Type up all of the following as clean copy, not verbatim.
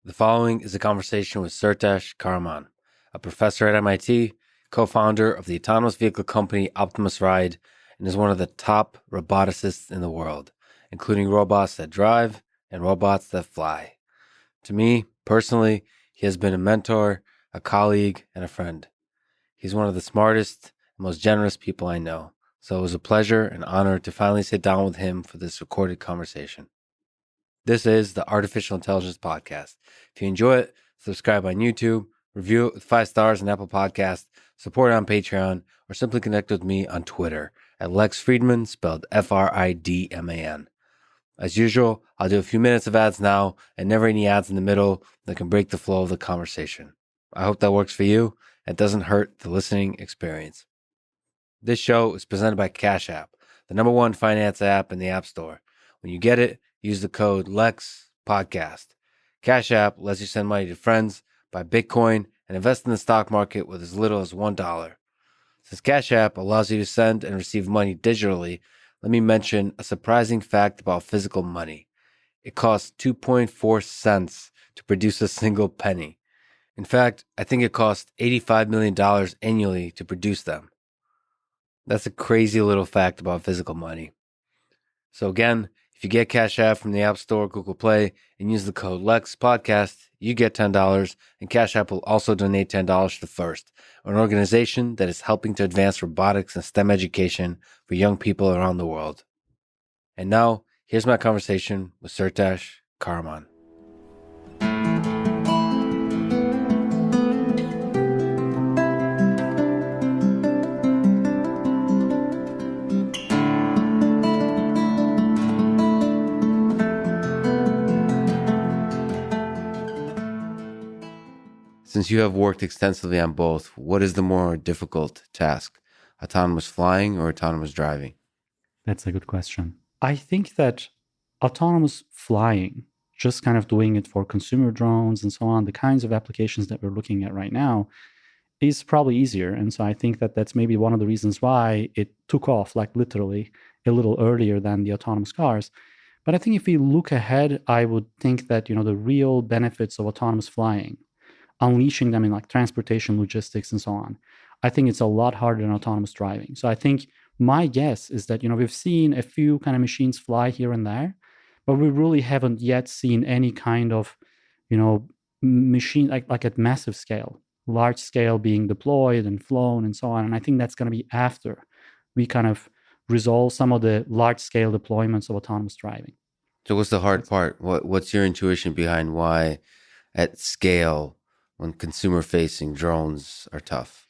The following is a conversation with Sertac Karaman, a professor at MIT, co-founder of the autonomous vehicle company Optimus Ride, and is one of the top roboticists in the world, including robots that drive and robots that fly. To me, personally, he has been a mentor, a colleague, and a friend. He's one of the smartest and most generous people I know, so it was a pleasure and honor to finally sit down with him for this recorded conversation. This is the Artificial Intelligence Podcast. If you enjoy it, subscribe on YouTube, review it with 5 stars on Apple Podcasts, support it on Patreon, or simply connect with me on Twitter at Lex Friedman, spelled Fridman. As usual, I'll do a few minutes of ads now and never any ads in the middle that can break the flow of the conversation. I hope that works for you and doesn't hurt the listening experience. This show is presented by Cash App, the #1 finance app in the App Store. When you get it, use the code LEXPODCAST. Cash App lets you send money to friends, buy Bitcoin, and invest in the stock market with as little as $1. Since Cash App allows you to send and receive money digitally, let me mention a surprising fact about physical money. It costs 2.4 cents to produce a single penny. In fact, I think it costs $85 million annually to produce them. That's a crazy little fact about physical money. So again, if you get Cash App from the App Store or Google Play and use the code LEXPODCAST, you get $10, and Cash App will also donate $10 to FIRST, an organization that is helping to advance robotics and STEM education for young people around the world. And now, here's my conversation with Sertac Karaman. Since you have worked extensively on both, what is the more difficult task? Autonomous flying or autonomous driving? That's a good question. I think that autonomous flying, just kind of doing it for consumer drones and so on, the kinds of applications that we're looking at right now, is probably easier. And so I think that that's maybe one of the reasons why it took off, like literally a little earlier than the autonomous cars. But I think if we look ahead, I would think that, the real benefits of autonomous flying, unleashing them in like transportation, logistics, and so on, I think it's a lot harder than autonomous driving. So I think my guess is that, we've seen a few kind of machines fly here and there, but we really haven't yet seen any kind of, machine like at massive scale, large scale being deployed and flown and so on. And I think that's going to be after we kind of resolve some of the large scale deployments of autonomous driving. So what's the hard part? What's your intuition behind why at scale, when consumer-facing drones are tough?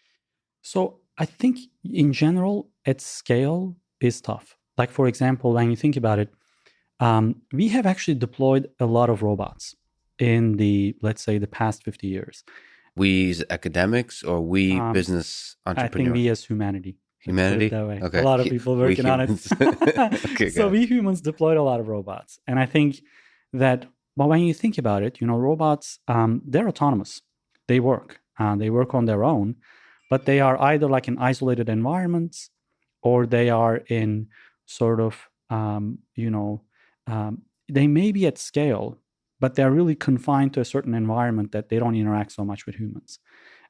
So I think in general, at scale is tough. Like, for example, when you think about it, we have actually deployed a lot of robots in let's say, the past 50 years. We as academics or we business entrepreneurs? I think we as humanity. Humanity? That way. Okay. A lot of people working on it. Okay, so we humans deployed a lot of robots. And I think that, but when you think about it, robots, they're autonomous. They work on their own, but they are either like in isolated environments or they are in sort of, they may be at scale, but they're really confined to a certain environment that they don't interact so much with humans.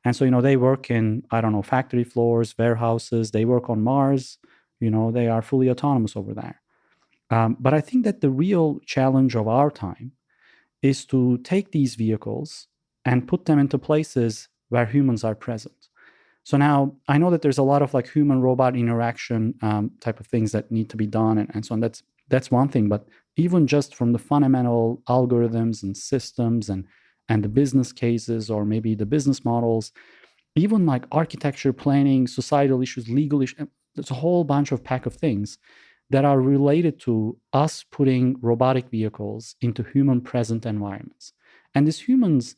And so, they work in, factory floors, warehouses, they work on Mars, they are fully autonomous over there. But I think that the real challenge of our time is to take these vehicles and put them into places where humans are present. So now I know that there's a lot of like human-robot interaction type of things that need to be done and so on. That's one thing, but even just from the fundamental algorithms and systems and the business cases or maybe the business models, even like architecture, planning, societal issues, legal issues, there's a whole bunch of pack of things that are related to us putting robotic vehicles into human-present environments. And these humans,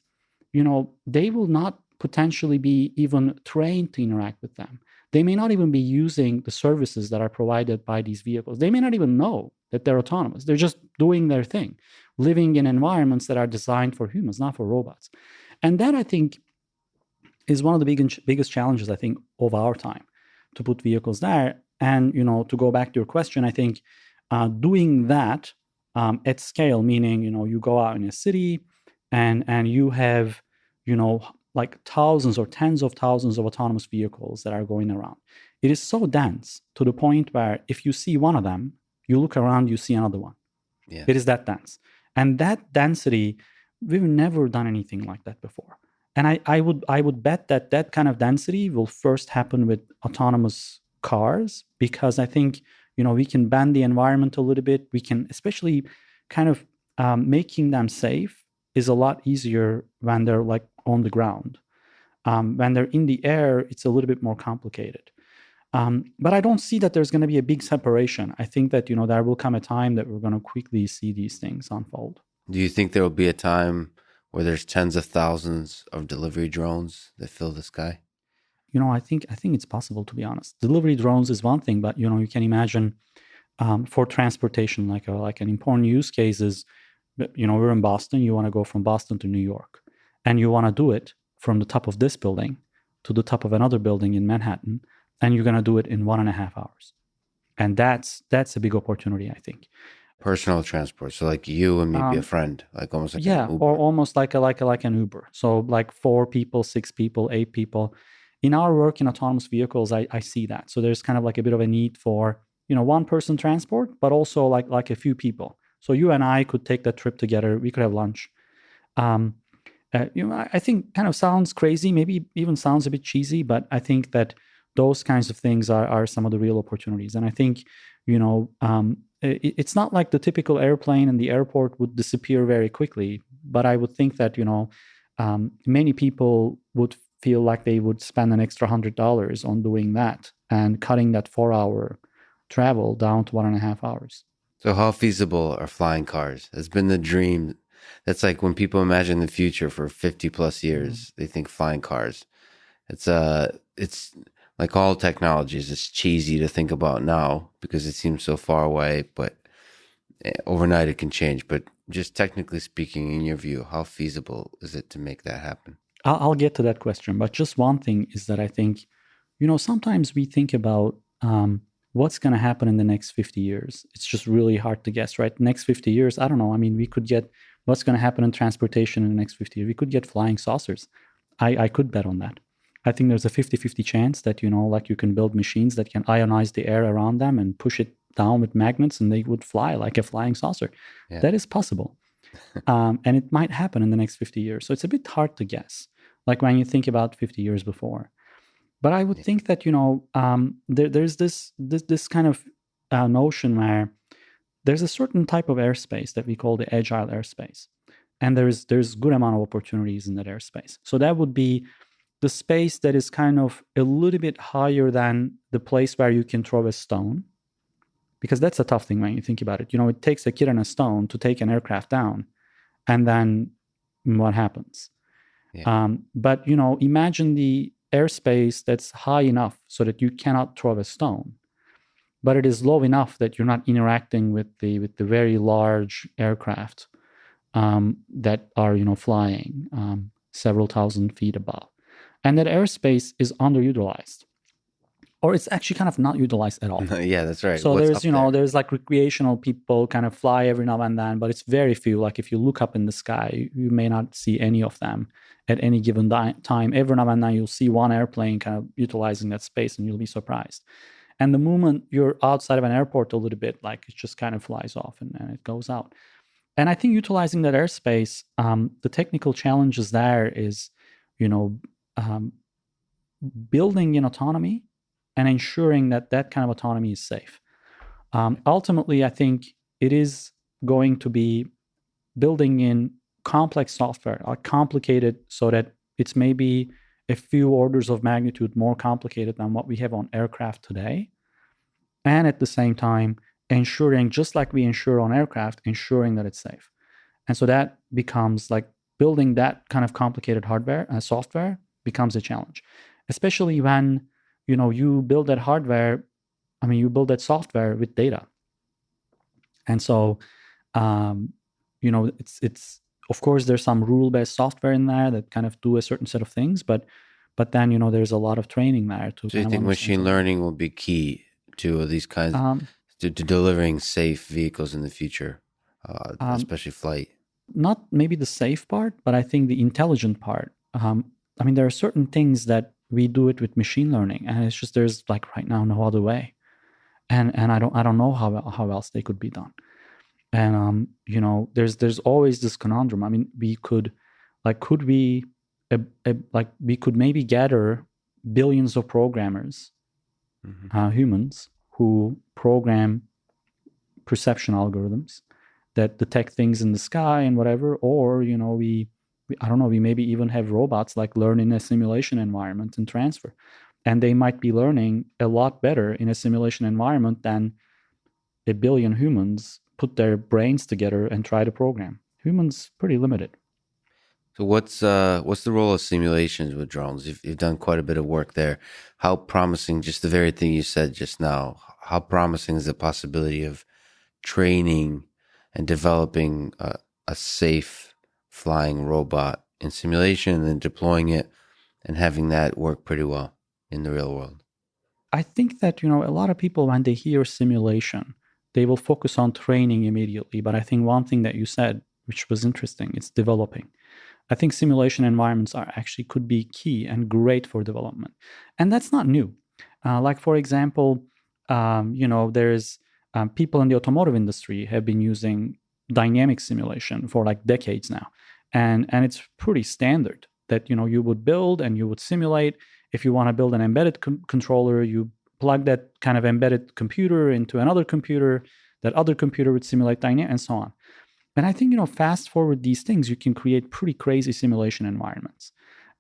they will not potentially be even trained to interact with them. They may not even be using the services that are provided by these vehicles. They may not even know that they're autonomous. They're just doing their thing, living in environments that are designed for humans, not for robots. And that, I think, is one of the biggest challenges, I think, of our time, to put vehicles there. And, to go back to your question, I think doing that at scale, meaning, you go out in a city, and you have, like thousands or tens of thousands of autonomous vehicles that are going around. It is so dense to the point where if you see one of them, you look around, you see another one. Yeah. It is that dense. And that density, we've never done anything like that before. And I would bet that that kind of density will first happen with autonomous cars, because I think, we can bend the environment a little bit. We can, especially kind of making them safe is a lot easier when they're like on the ground. When they're in the air, it's a little bit more complicated. But I don't see that there's going to be a big separation. I think that, there will come a time that we're going to quickly see these things unfold. Do you think there will be a time where there's tens of thousands of delivery drones that fill the sky? I think it's possible, to be honest. Delivery drones is one thing, but you can imagine for transportation, like an important use case is, we're in Boston. You want to go from Boston to New York, and you want to do it from the top of this building to the top of another building in Manhattan, and you're going to do it in 1.5 hours. And that's a big opportunity, I think. Personal transport, so like you and maybe a friend, like almost like an Uber. Or almost like an Uber. So like 4 people, 6 people, 8 people. In our work in autonomous vehicles, I see that. So there's kind of like a bit of a need for, one person transport, but also like a few people. So you and I could take that trip together. We could have lunch. I think kind of sounds crazy, maybe even sounds a bit cheesy, but I think that those kinds of things are some of the real opportunities. And I think, it's not like the typical airplane and the airport would disappear very quickly, but I would think that, many people would feel like they would spend an extra $100 on doing that and cutting that 4-hour travel down to 1.5 hours. So how feasible are flying cars? It's been the dream. That's like when people imagine the future for 50 plus years, they think flying cars. It's like all technologies, it's cheesy to think about now because it seems so far away, but overnight it can change. But just technically speaking, in your view, how feasible is it to make that happen? I'll get to that question, but just one thing is that I think, sometimes we think about what's going to happen in the next 50 years. It's just really hard to guess, right? Next 50 years, I don't know. I mean, we could get what's going to happen in transportation in the next 50 years. We could get flying saucers. I could bet on that. I think there's a 50-50 chance that, like you can build machines that can ionize the air around them and push it down with magnets and they would fly like a flying saucer. Yeah. That is possible. And it might happen in the next 50 years. So it's a bit hard to guess, like when you think about 50 years before. But I would think that, there's this kind of notion where there's a certain type of airspace that we call the agile airspace. And there's good amount of opportunities in that airspace. So that would be the space that is kind of a little bit higher than the place where you can throw a stone. Because that's a tough thing when you think about it. It takes a kid and a stone to take an aircraft down. And then what happens? Yeah. But, imagine the airspace that's high enough so that you cannot throw a stone. But it is low enough that you're not interacting with the very large aircraft that are, flying several thousand feet above. And that airspace is underutilized. Or it's actually kind of not utilized at all. Yeah, that's right. So there's like recreational people kind of fly every now and then, but it's very few. Like if you look up in the sky, you may not see any of them at any given time. Every now and then you'll see one airplane kind of utilizing that space and you'll be surprised. And the moment you're outside of an airport a little bit, like it just kind of flies off and it goes out. And I think utilizing that airspace, the technical challenges there is, building in autonomy and ensuring that that kind of autonomy is safe. Ultimately, I think it is going to be building in complex software, complicated so that it's maybe a few orders of magnitude more complicated than what we have on aircraft today. And at the same time, ensuring, just like we ensure on aircraft, ensuring that it's safe. And so that becomes like building that kind of complicated hardware and software becomes a challenge, especially when you build that hardware, you build that software with data. And so, it's of course, there's some rule-based software in there that kind of do a certain set of things, but then, there's a lot of training there. So you think machine learning will be key to these kinds, to delivering safe vehicles in the future, especially flight? Not maybe the safe part, but I think the intelligent part. I mean, there are certain things that we do it with machine learning, and it's just there's like right now no other way, and I don't know how else they could be done. And there's always this conundrum. I mean, we could like could we like we could maybe gather billions of programmers, humans who program perception algorithms that detect things in the sky and whatever, or we I don't know, we maybe even have robots like learn in a simulation environment and transfer, and they might be learning a lot better in a simulation environment than a billion humans put their brains together and try to program. Humans pretty limited. So what's the role of simulations with drones? You've done quite a bit of work there. How promising, just the very thing you said just now, how promising is the possibility of training and developing a safe flying robot in simulation and then deploying it and having that work pretty well in the real world? I think that a lot of people, when they hear simulation, they will focus on training immediately. But I think one thing that you said, which was interesting, it's developing. I think simulation environments are actually could be key and great for development, and that's not new. Like for example, there's people in the automotive industry have been using dynamic simulation for like decades now, and it's pretty standard that you would build and you would simulate. If you want to build an embedded controller, you plug that kind of embedded computer into another computer. That other computer would simulate dynamic, and so on. And I think, fast forward these things, you can create pretty crazy simulation environments.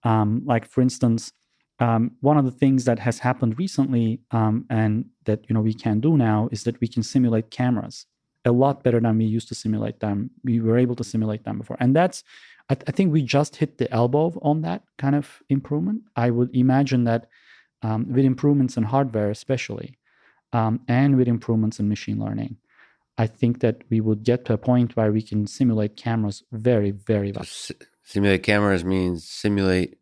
Like, for instance, one of the things that has happened recently, and that we can do now, is that we can simulate cameras a lot better than we used to simulate them. We were able to simulate them before, and I think we just hit the elbow on that kind of improvement. I would imagine that with improvements in hardware, especially, and with improvements in machine learning, I think that we would get to a point where we can simulate cameras very, very well. So simulate cameras means simulate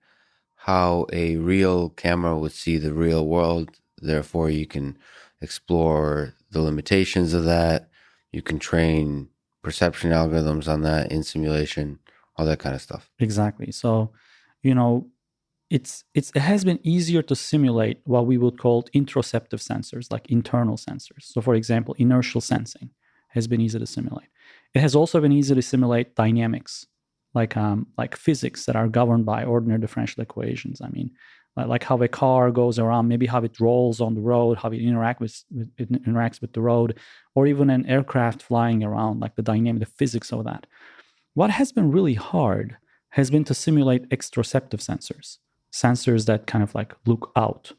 how a real camera would see the real world. Therefore, you can explore the limitations of that. You can train perception algorithms on that in simulation, all that kind of stuff. Exactly. So, you know, it has been easier to simulate what we would call interoceptive sensors, like internal sensors. So, for example, inertial sensing has been easy to simulate. It has also been easy to simulate dynamics, like physics that are governed by ordinary differential equations. I mean, like how a car goes around, maybe how it rolls on the road, how it interacts with the road, or even an aircraft flying around, like the physics of that. What has been really hard has been to simulate exteroceptive sensors that kind of like look out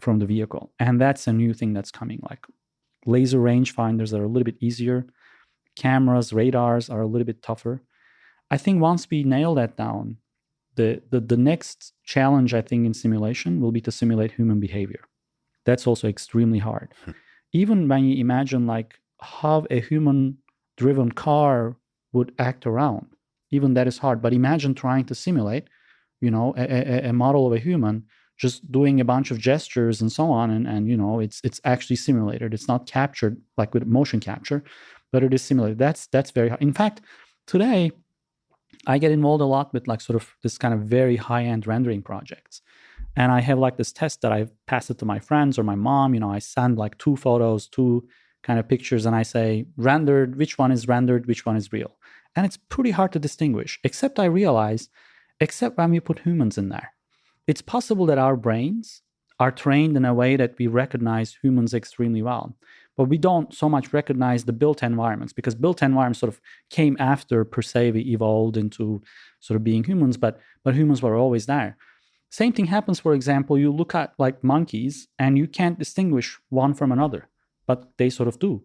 from the vehicle. And that's a new thing that's coming, like laser rangefinders that are a little bit easier. Cameras, radars are a little bit tougher. I think once we nail that down, the next challenge, I think, in simulation will be to simulate human behavior. That's also extremely hard. Even when you imagine like how a human-driven car would act around, even that is hard. But imagine trying to simulate, a model of a human just doing a bunch of gestures and so on, and it's actually simulated. It's not captured like with motion capture, but it is simulated. That's very hard. In fact, today I get involved a lot with like sort of this kind of very high-end rendering projects. And I have like this test that I pass it to my friends or my mom. I send like two photos, two kind of pictures, and I say, rendered, which one is rendered, which one is real. And it's pretty hard to distinguish, except I realize, except when we put humans in there. It's possible that our brains are trained in a way that we recognize humans extremely well. But we don't so much recognize the built environments, because built environments sort of came after, per se, we evolved into sort of being humans, but humans were always there. Same thing happens, for example, you look at like monkeys and you can't distinguish one from another, but they sort of do.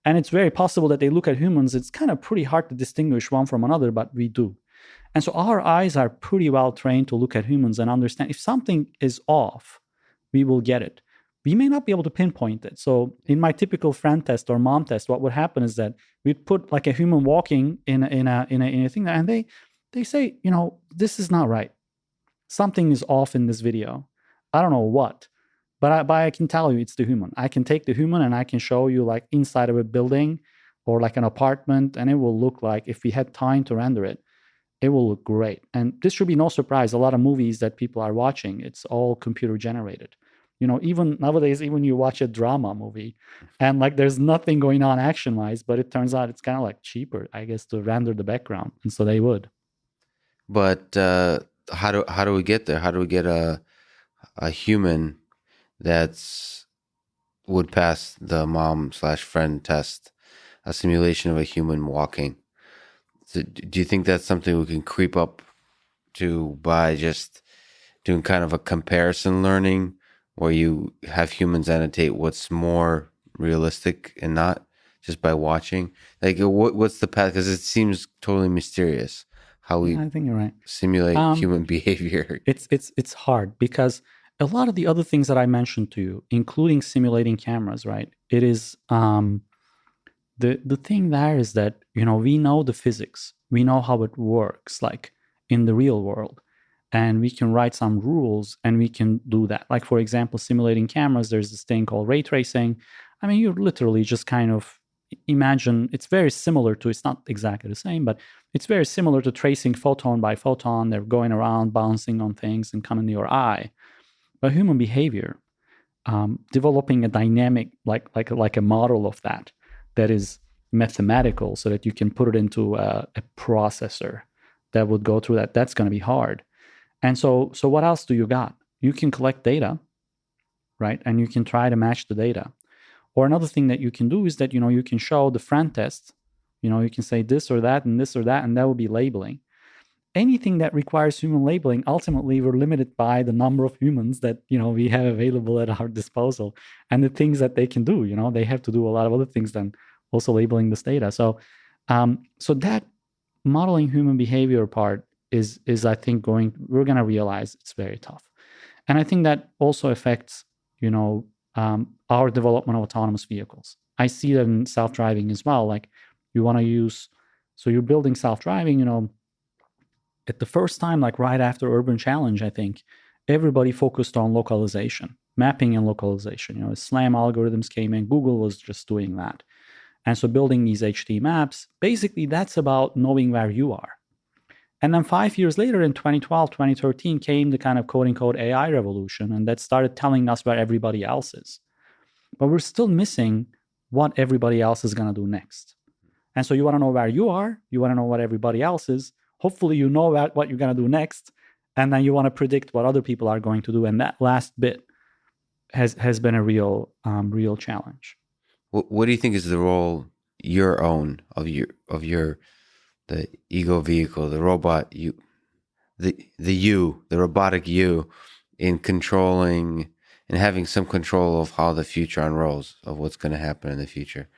And it's very possible that they look at humans, it's kind of pretty hard to distinguish one from another, but we do. And so our eyes are pretty well trained to look at humans and understand if something is off, we will get it. We may not be able to pinpoint it. So in my typical friend test or mom test, what would happen is that we'd put like a human walking in a thing, and they say, this is not right. Something is off in this video. I don't know what, but I can tell you it's the human. I can take the human and I can show you like inside of a building, or like an apartment, and it will look like, if we had time to render it, it will look great. And this should be no surprise. A lot of movies that people are watching, it's all computer generated. Even nowadays, even you watch a drama movie and like there's nothing going on action wise, but it turns out it's kind of like cheaper, I guess, to render the background. And so they would. But how do we get there? How do we get a human that's would pass the mom/friend test, a simulation of a human walking? So do you think that's something we can creep up to by just doing kind of a comparison learning, where you have humans annotate what's more realistic and not, just by watching? Like, what's the path? Because it seems totally mysterious how we I think you're right. simulate human behavior. It's hard because a lot of the other things that I mentioned to you, including simulating cameras, right? It is the thing there is that we know the physics, we know how it works, like in the real world, and we can write some rules and we can do that. Like, for example, simulating cameras, there's this thing called ray tracing. I mean, you literally just kind of imagine, it's very similar to, it's not exactly the same, but it's very similar to tracing photon by photon. They're going around, bouncing on things and coming to your eye. But human behavior, developing a dynamic, like a model of that is mathematical, so that you can put it into a processor that would go through that. That's going to be hard. And so what else do you got? You can collect data, right? And you can try to match the data. Or another thing that you can do is that, you can show the friend test. You can say this or that and this or that, and that will be labeling. Anything that requires human labeling, ultimately, we're limited by the number of humans that, we have available at our disposal and the things that they can do. They have to do a lot of other things than also labeling this data. So that modeling human behavior part is I think we're going to realize it's very tough. And I think that also affects, our development of autonomous vehicles. I see that in self-driving as well. Like, so you're building self-driving, at the first time, like right after Urban Challenge, I think everybody focused on localization, mapping and localization. SLAM algorithms came in, Google was just doing that. And so building these HD maps, basically that's about knowing where you are. And then 5 years later, in 2012, 2013, came the kind of quote-unquote AI revolution, and that started telling us where everybody else is. But we're still missing what everybody else is going to do next. And so you want to know where you are, you want to know what everybody else is. Hopefully you know what you're going to do next, and then you want to predict what other people are going to do. And that last bit has been a real challenge. What do you think is the role your own of the ego vehicle, the robot you, the robotic you, in controlling and having some control of how the future unrolls, of what's going to happen in the future?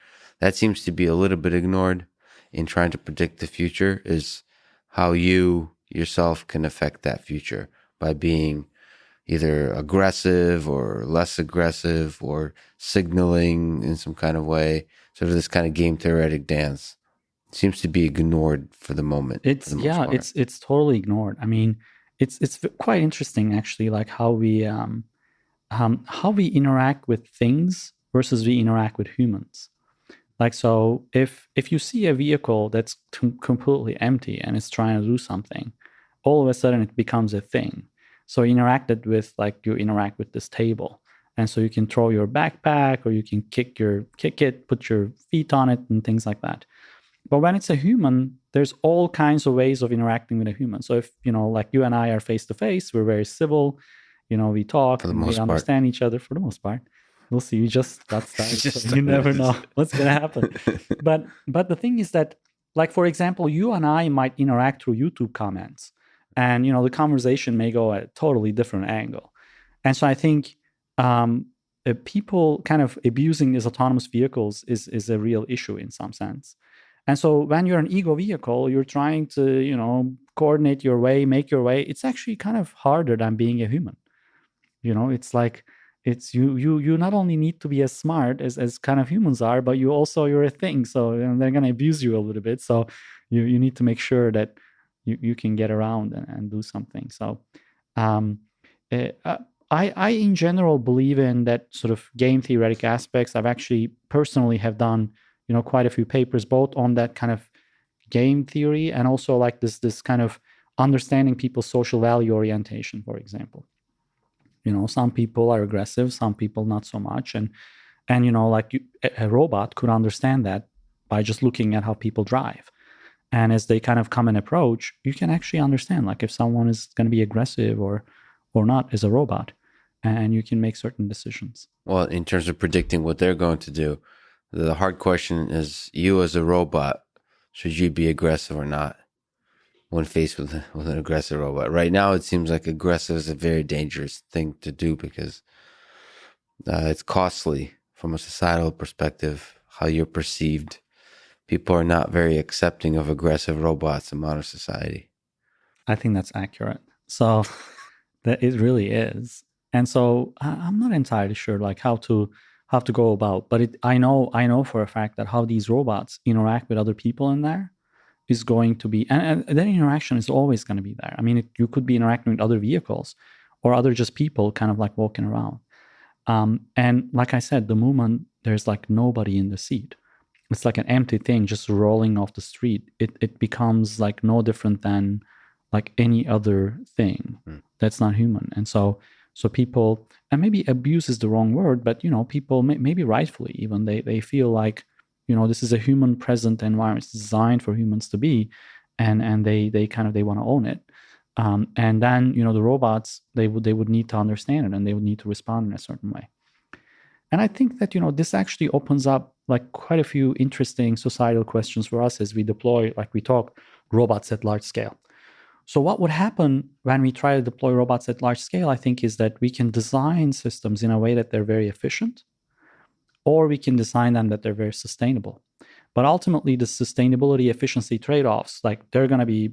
That seems to be a little bit ignored in trying to predict the future, is how you yourself can affect that future by being either aggressive or less aggressive, or signaling in some kind of way. Sort of this kind of game theoretic dance seems to be ignored for the moment. It's totally ignored. I mean, it's quite interesting actually, like how we interact with things versus we interact with humans. Like, so if you see a vehicle that's completely empty and it's trying to do something, all of a sudden it becomes a thing. So you interact with this table. And so you can throw your backpack, or you can kick it, put your feet on it and things like that. But when it's a human, there's all kinds of ways of interacting with a human. So if, like you and I are face to face, we're very civil, we talk, and we understand each other for the most part. We'll see. You just got started. So you never know what's going to happen. But the thing is that, like, for example, you and I might interact through YouTube comments, and, the conversation may go at a totally different angle. And so I think people kind of abusing these autonomous vehicles is a real issue in some sense. And so when you're an ego vehicle, you're trying to, coordinate your way, make your way. It's actually kind of harder than being a human. It's like, it's you not only need to be as smart as kind of humans are, but you're a thing. So they're going to abuse you a little bit. So you need to make sure that you can get around and do something. So I in general believe in that sort of game theoretic aspects. I've actually personally have done quite a few papers both on that kind of game theory and also like this kind of understanding people's social value orientation, for example. Some people are aggressive, some people not so much, and like a robot could understand that by just looking at how people drive. And as they kind of come and approach, you can actually understand like if someone is going to be aggressive or not as a robot, and you can make certain decisions. Well, in terms of predicting what they're going to do, the hard question is, you as a robot, should you be aggressive or not when faced with an aggressive robot? Right now, it seems like aggressive is a very dangerous thing to do because it's costly from a societal perspective, how you're perceived. People are not very accepting of aggressive robots in modern society. I think that's accurate. So that it really is. And so I'm not entirely sure like how to go about, but I know for a fact that how these robots interact with other people in there is going to be, and that interaction is always going to be there. I mean, you could be interacting with other vehicles or other just people kind of like walking around. And like I said, the moment there's like nobody in the seat, it's like an empty thing just rolling off the street. It becomes like no different than like any other thing that's not human. And so people, and maybe abuse is the wrong word, but people maybe rightfully even they feel like this is a human present environment. It's designed for humans to be, and they want to own it. And then the robots they would need to understand it, and they would need to respond in a certain way. And I think that this actually opens up like quite a few interesting societal questions for us as we deploy, like we talk, robots at large scale. So what would happen when we try to deploy robots at large scale, I think, is that we can design systems in a way that they're very efficient, or we can design them that they're very sustainable. But ultimately, the sustainability efficiency trade-offs, like they're going to be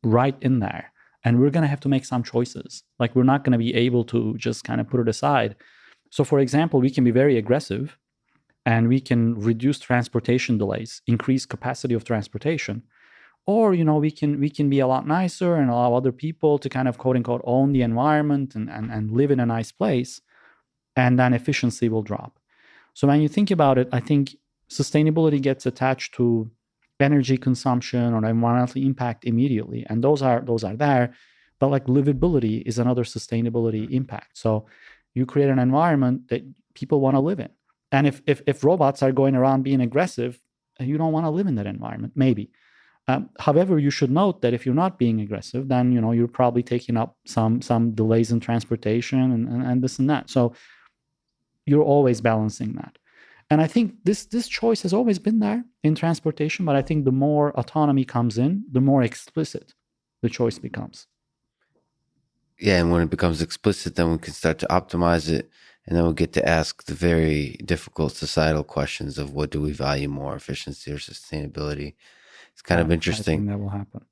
right in there. And we're going to have to make some choices. Like we're not going to be able to just kind of put it aside. So for example, we can be very aggressive and we can reduce transportation delays, increase capacity of transportation. Or, we can be a lot nicer and allow other people to kind of quote unquote own the environment and live in a nice place. And then efficiency will drop. So when you think about it, I think sustainability gets attached to energy consumption or environmental impact immediately. And those are there. But like livability is another sustainability impact. So you create an environment that people want to live in. And if robots are going around being aggressive, you don't want to live in that environment, maybe. However, you should note that if you're not being aggressive, then you're probably taking up some delays in transportation and this and that. So you're always balancing that. And I think this choice has always been there in transportation, but I think the more autonomy comes in, the more explicit the choice becomes. Yeah, and when it becomes explicit, then we can start to optimize it, and then we'll get to ask the very difficult societal questions of what do we value more, efficiency or sustainability. It's kind of interesting. I think that will happen.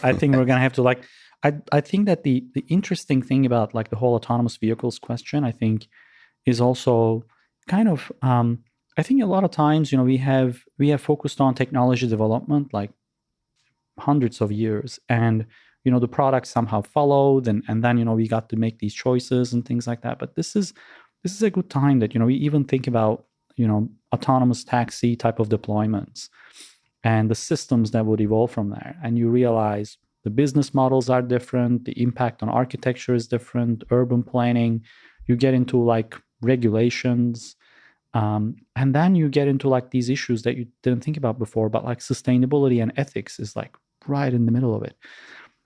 I think we're going to have to like, I think that the interesting thing about like the whole autonomous vehicles question, I think, is also kind of, I think a lot of times, we have focused on technology development like hundreds of years, and the products somehow followed, and then we got to make these choices and things like that. But this is a good time that we even think about autonomous taxi type of deployments and the systems that would evolve from there. And you realize the business models are different, the impact on architecture is different, urban planning. You get into like regulations, and then you get into like these issues that you didn't think about before, but like sustainability and ethics is like right in the middle of it.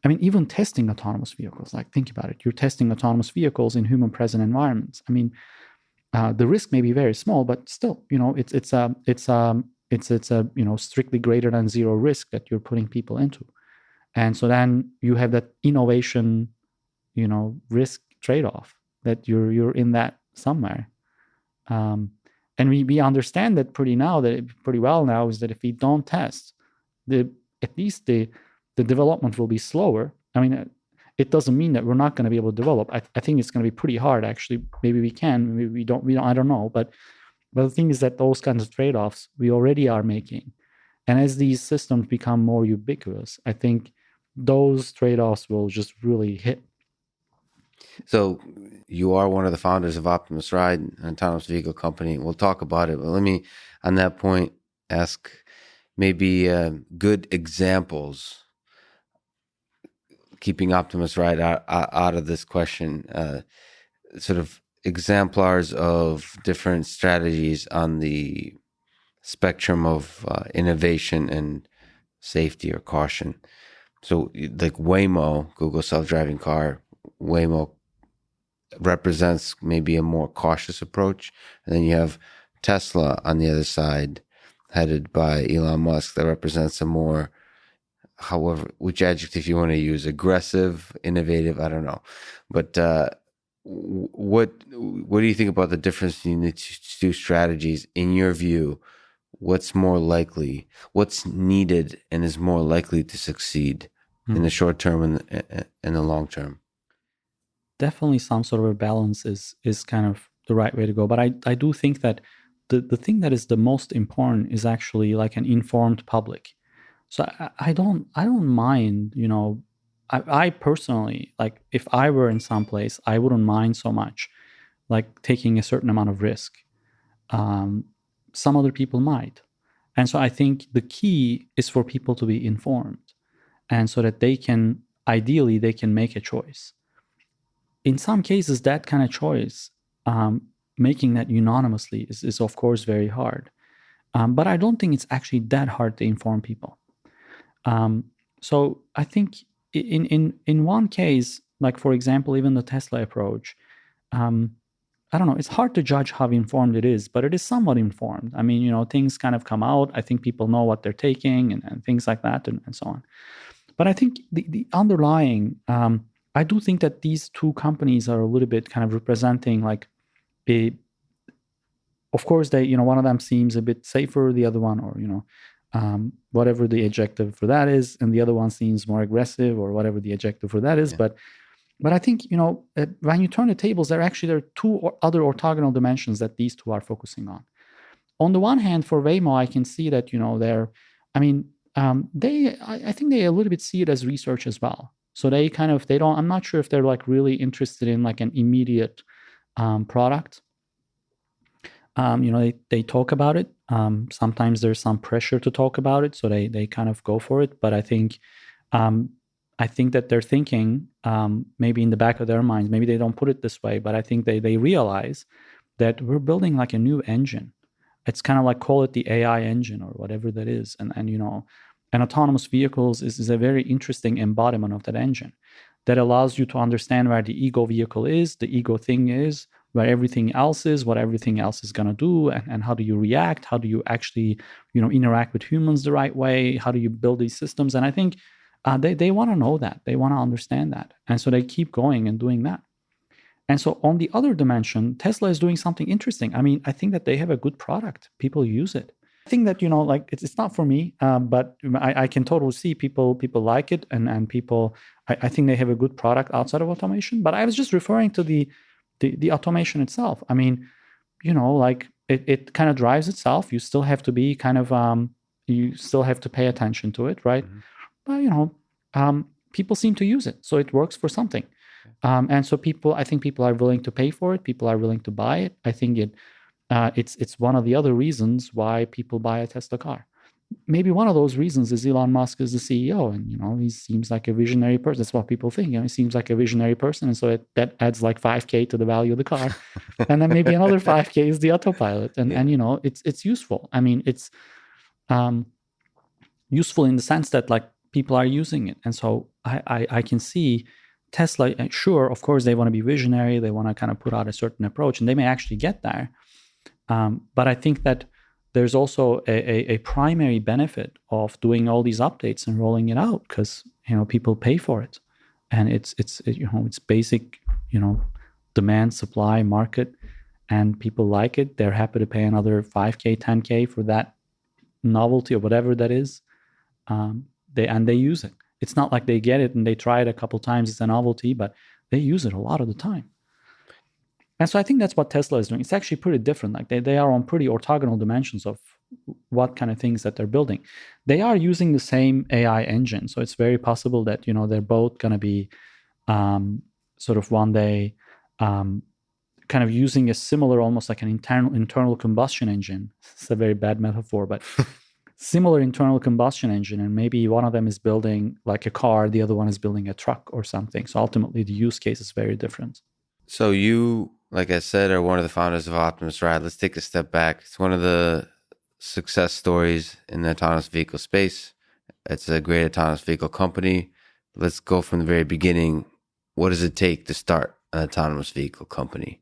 I mean, even testing autonomous vehicles, like think about it. You're testing autonomous vehicles in human present environments. I mean, the risk may be very small, but still, it's a strictly greater than zero risk that you're putting people into. And so then you have that innovation, risk trade-off that you're in that somewhere. And we understand that pretty well now is that if we don't test, at least the development will be slower. I mean, it doesn't mean that we're not going to be able to develop. I think it's going to be pretty hard, actually. Maybe we can, maybe we don't, I don't know. But the thing is that those kinds of trade-offs we already are making. And as these systems become more ubiquitous, I think those trade-offs will just really hit. So you are one of the founders of Optimus Ride, an autonomous vehicle company. We'll talk about it, but let me on that point, ask maybe good examples, keeping Optimus Ride out of this question, sort of exemplars of different strategies on the spectrum of innovation and safety or caution. So, like Waymo, Google self-driving car, Waymo represents maybe a more cautious approach, and then you have Tesla on the other side, headed by Elon Musk, that represents a more, however, which adjective you want to use, aggressive, innovative, I don't know. But what do you think about the difference between the two strategies? In your view, what's more likely, what's needed and is more likely to succeed in the short term and in the long term? Definitely some sort of a balance is kind of the right way to go. But I do think that the thing that is the most important is actually like an informed public. So I don't mind, I personally, like if I were in some place, I wouldn't mind so much like taking a certain amount of risk. Some other people might. And so I think the key is for people to be informed, and so that ideally they can make a choice. In some cases, that kind of choice, making that unanimously is of course very hard. But I don't think it's actually that hard to inform people. So I think in one case, like for example, even the Tesla approach, I don't know, it's hard to judge how informed it is, but it is somewhat informed. I mean, things kind of come out. I think people know what they're taking and things like that and so on. But I think the underlying, I do think that these two companies are a little bit kind of representing like of course they, one of them seems a bit safer, the other one, or, whatever the adjective for that is, and the other one seems more aggressive or whatever the adjective for that is. Yeah. But I think, when you turn the tables, there are two other orthogonal dimensions that these two are focusing on. On the one hand, for Waymo, I can see that, I think they a little bit see it as research as well. So I'm not sure if they're like really interested in like an immediate product. They talk about it. Sometimes there's some pressure to talk about it, so they kind of go for it. But I think that they're thinking, maybe in the back of their minds, maybe they don't put it this way, but I think they realize that we're building like a new engine. It's kind of like, call it the AI engine or whatever that is. And autonomous vehicles is a very interesting embodiment of that engine that allows you to understand where the ego vehicle is, the ego thing is, where everything else is, what everything else is going to do, and how do you react? How do you actually, interact with humans the right way? How do you build these systems? And I think they want to know that. They want to understand that. And so they keep going and doing that. And so on the other dimension, Tesla is doing something interesting. I mean, I think that they have a good product. People use it. I think that, like it's not for me, but I can totally see people like it, and people, I think they have a good product outside of automation. But I was just referring to the automation itself. I mean, like it kind of drives itself. You still have to be kind of, you still have to pay attention to it, right? Mm-hmm. But, people seem to use it. So it works for something. And so I think people are willing to pay for it. People are willing to buy it. I think it's one of the other reasons why people buy a Tesla car. Maybe one of those reasons is Elon Musk is the CEO, and he seems like a visionary person. That's what people think. He seems like a visionary person, and so that adds like $5,000 to the value of the car, and then maybe another $5,000 is the autopilot, and it's useful. I mean, it's useful in the sense that like people are using it, and so I can see Tesla. Sure, of course, they want to be visionary. They want to kind of put out a certain approach, and they may actually get there. But I think that there's also a primary benefit of doing all these updates and rolling it out, because people pay for it, and it's basic demand, supply, market, and people like it. They're happy to pay another $5,000, $10,000 for that novelty or whatever that is. They use it. It's not like they get it and they try it a couple times, it's a novelty, but they use it a lot of the time. And so I think that's what Tesla is doing. It's actually pretty different. Like they are on pretty orthogonal dimensions of what kind of things that they're building. They are using the same AI engine. So it's very possible that, they're both going to be sort of one day kind of using a similar, almost like an internal combustion engine. It's a very bad metaphor, but similar internal combustion engine, and maybe one of them is building like a car, the other one is building a truck or something. So ultimately the use case is very different. So you, like I said, are one of the founders of Optimus Ride. Let's take a step back. It's one of the success stories in the autonomous vehicle space. It's a great autonomous vehicle company. Let's go from the very beginning. What does it take to start an autonomous vehicle company?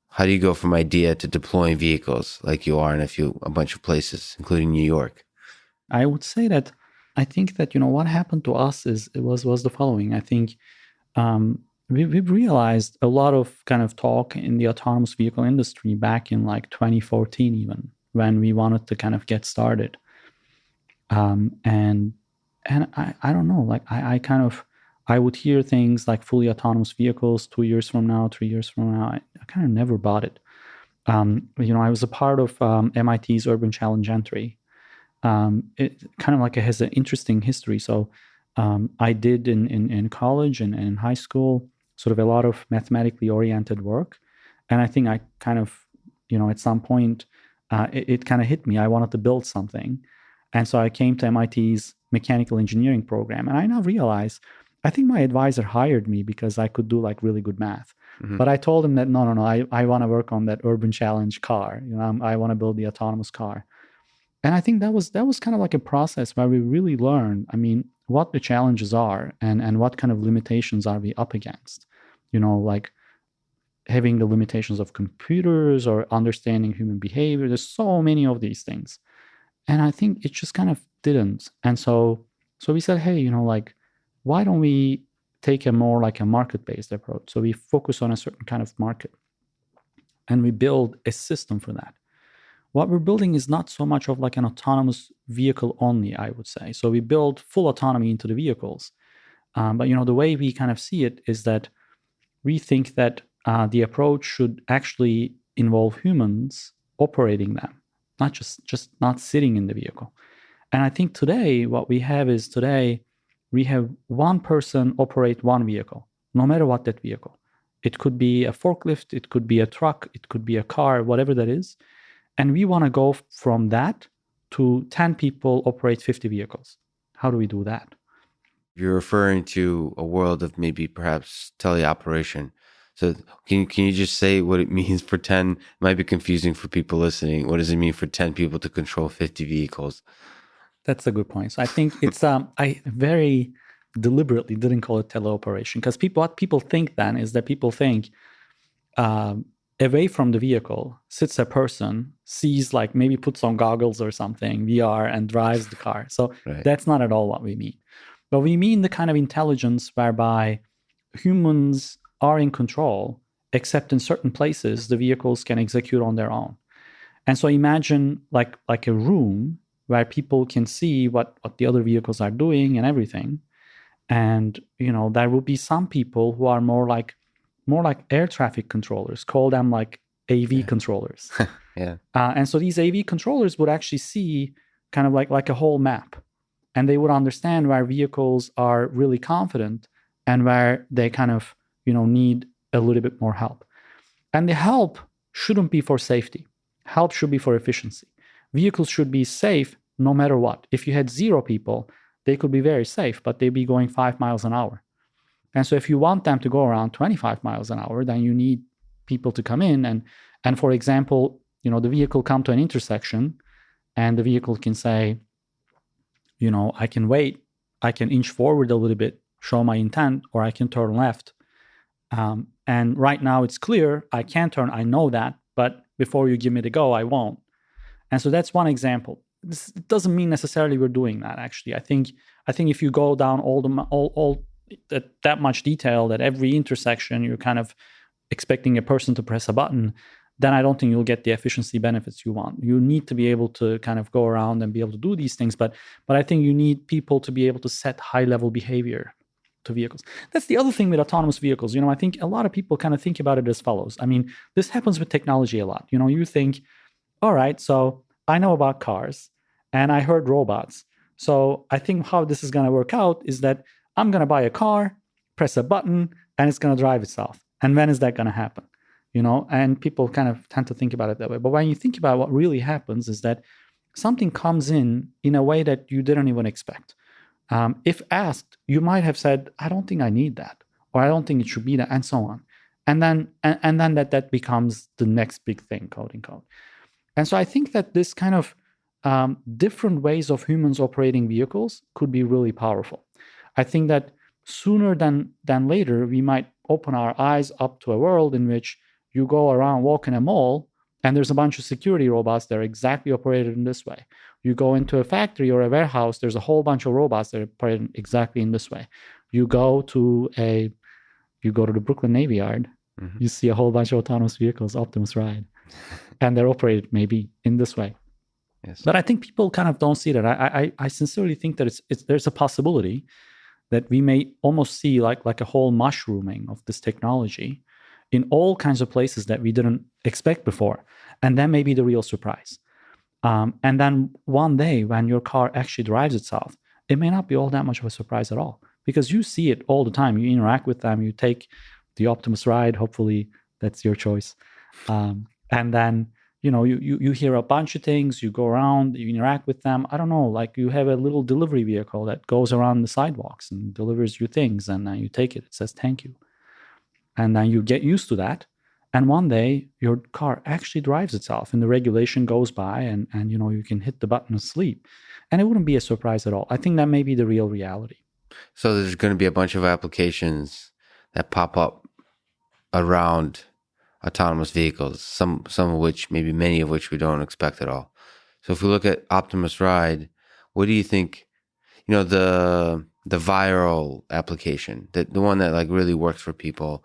How do you go from idea to deploying vehicles like you are in a bunch of places, including New York? I would say that I think that, what happened to us was the following. I think we've realized a lot of kind of talk in the autonomous vehicle industry back in like 2014, even when we wanted to kind of get started. And I don't know, like I would hear things like fully autonomous vehicles 2 years from now, 3 years from now. I kind of never bought it. I was a part of MIT's Urban Challenge entry. It kind of like it has an interesting history. So I did in college and in high school sort of a lot of mathematically oriented work. And I think I kind of, at some point, it kind of hit me. I wanted to build something. And so I came to MIT's mechanical engineering program. And I now realize, I think my advisor hired me because I could do like really good math. Mm-hmm. But I told him that, no, I want to work on that urban challenge car. I want to build the autonomous car. And I think that was kind of like a process where we really learned, what the challenges are and what kind of limitations are we up against. Like having the limitations of computers or understanding human behavior. There's so many of these things. And I think it just kind of didn't. And so we said, hey, why don't we take a more like a market-based approach? So we focus on a certain kind of market and we build a system for that. What we're building is not so much of like an autonomous vehicle only, I would say. So we build full autonomy into the vehicles. But, the way we kind of see it is that we think that the approach should actually involve humans operating them, not just not sitting in the vehicle. And I think today, what we have is we have one person operate one vehicle, no matter what that vehicle. It could be a forklift, it could be a truck, it could be a car, whatever that is. And we want to go from that to 10 people operate 50 vehicles. How do we do that? You're referring to a world of maybe perhaps teleoperation. So can you just say what it means for 10? It might be confusing for people listening. What does it mean for 10 people to control 50 vehicles? That's a good point. So I think it's I very deliberately didn't call it teleoperation because what people think then is that people think away from the vehicle sits a person, sees like maybe puts on goggles or something, VR, and drives the car. So That's not at all what we mean. But we mean the kind of intelligence whereby humans are in control, except in certain places the vehicles can execute on their own. And so imagine like a room where people can see what the other vehicles are doing and everything. And, there will be some people who are more like air traffic controllers, call them like AV controllers. Yeah. And so these AV controllers would actually see kind of like a whole map. And they would understand where vehicles are really confident and where they kind of, need a little bit more help. And the help shouldn't be for safety. Help should be for efficiency. Vehicles should be safe no matter what. If you had 0 people, they could be very safe, but they'd be going 5 miles an hour. And so if you want them to go around 25 miles an hour, then you need people to come in. And for example, the vehicle come to an intersection and the vehicle can say, I can wait, I can inch forward a little bit, show my intent, or I can turn left. And right now it's clear, I can turn, I know that, but before you give me the go, I won't. And so that's one example. This doesn't mean necessarily we're doing that, actually. I think if you go down all that much detail, that every intersection you're kind of expecting a person to press a button, then I don't think you'll get the efficiency benefits you want. You need to be able to kind of go around and be able to do these things, but I think you need people to be able to set high-level behavior to vehicles. That's the other thing with autonomous vehicles. I think a lot of people kind of think about it as follows. This happens with technology a lot. You think, all right, so I know about cars and I heard robots. So I think how this is going to work out is that I'm going to buy a car, press a button, and it's going to drive itself. And when is that going to happen? and people kind of tend to think about it that way. But when you think about what really happens is that something comes in a way that you didn't even expect. If asked, you might have said, I don't think I need that, or I don't think it should be that, and so on. And then that becomes the next big thing, quote unquote. And so I think that this kind of different ways of humans operating vehicles could be really powerful. I think that sooner than later, we might open our eyes up to a world in which you go around, walk in a mall, and there's a bunch of security robots that are exactly operated in this way. You go into a factory or a warehouse, there's a whole bunch of robots that are operated exactly in this way. You go to the Brooklyn Navy Yard, you see a whole bunch of autonomous vehicles, Optimus Ride, and they're operated maybe in this way. Yes. But I think people kind of don't see that. I sincerely think that there's a possibility that we may almost see like a whole mushrooming of this technology in all kinds of places that we didn't expect before. And that may be the real surprise. And then one day when your car actually drives itself, it may not be all that much of a surprise at all, because you see it all the time. You interact with them. You take the Optimus Ride. Hopefully that's your choice. And then, you hear a bunch of things. You go around, you interact with them. I don't know, like you have a little delivery vehicle that goes around the sidewalks and delivers you things. And then you take it. It says, thank you. And then you get used to that. And one day your car actually drives itself and the regulation goes by and you can hit the button and sleep. And it wouldn't be a surprise at all. I think that may be the real reality. So there's going to be a bunch of applications that pop up around autonomous vehicles, some of which, maybe many of which we don't expect at all. So if we look at Optimus Ride, what do you think, the viral application, the one that like really works for people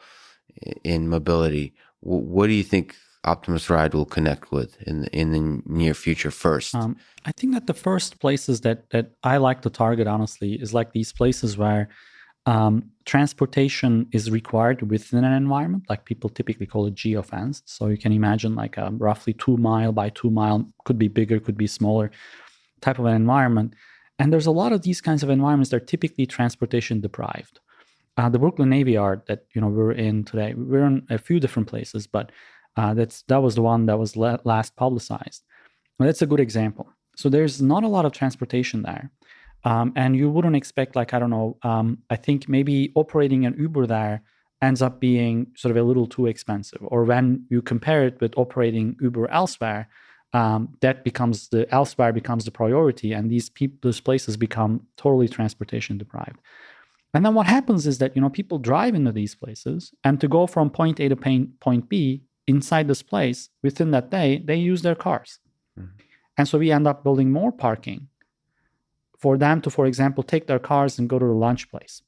in mobility, what do you think Optimus Ride will connect with in the near future first? I think that the first places that I like to target, honestly, is like these places where transportation is required within an environment. Like people typically call it geofenced. So you can imagine like a roughly 2 mile by 2 mile, could be bigger, could be smaller type of an environment. And there's a lot of these kinds of environments that are typically transportation deprived. The Brooklyn Navy Yard that we're in today, we're in a few different places, but that was the one that was last publicized. Well, that's a good example. So there's not a lot of transportation there. And you wouldn't expect, like, I don't know, I think maybe operating an Uber there ends up being sort of a little too expensive. Or when you compare it with operating Uber elsewhere, elsewhere becomes the priority, and those places become totally transportation deprived. And then what happens is that, people drive into these places, and to go from point A to point B inside this place within that day, they use their cars. Mm-hmm. And so we end up building more parking for them to, for example, take their cars and go to the lunch place.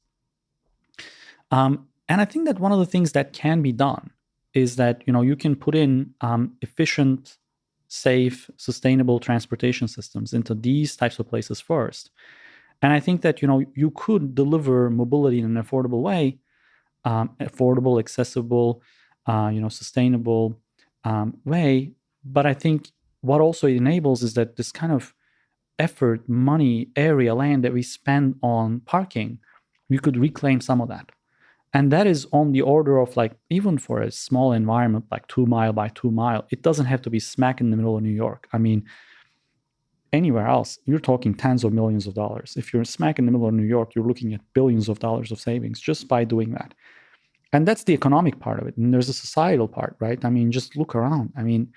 And I think that one of the things that can be done is that, you can put in efficient, safe, sustainable transportation systems into these types of places first. And I think that, you could deliver mobility in an affordable way, affordable, accessible, sustainable way. But I think what also it enables is that this kind of effort, money, area, land that we spend on parking, you could reclaim some of that. And that is on the order of, like, even for a small environment, like 2 mile by 2 mile, it doesn't have to be smack in the middle of New York. I mean, anywhere else, you're talking tens of millions of dollars. If you're smack in the middle of New York, you're looking at billions of dollars of savings just by doing that. And that's the economic part of it. And there's a societal part, right? I mean, just look around. I mean,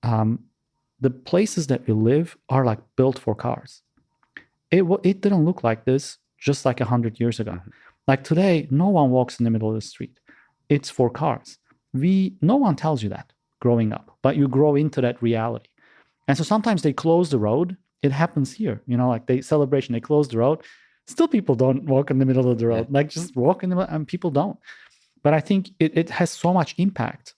the places that we live are like built for cars. It didn't look like this just like 100 years ago. Mm-hmm. Like today, no one walks in the middle of the street. It's for cars. No one tells you that growing up, but you grow into that reality. And so sometimes they close the road. It happens here, like they close the road. Still people don't walk in the middle of the road, like just walk in the middle, and people don't. But I think it has so much impact,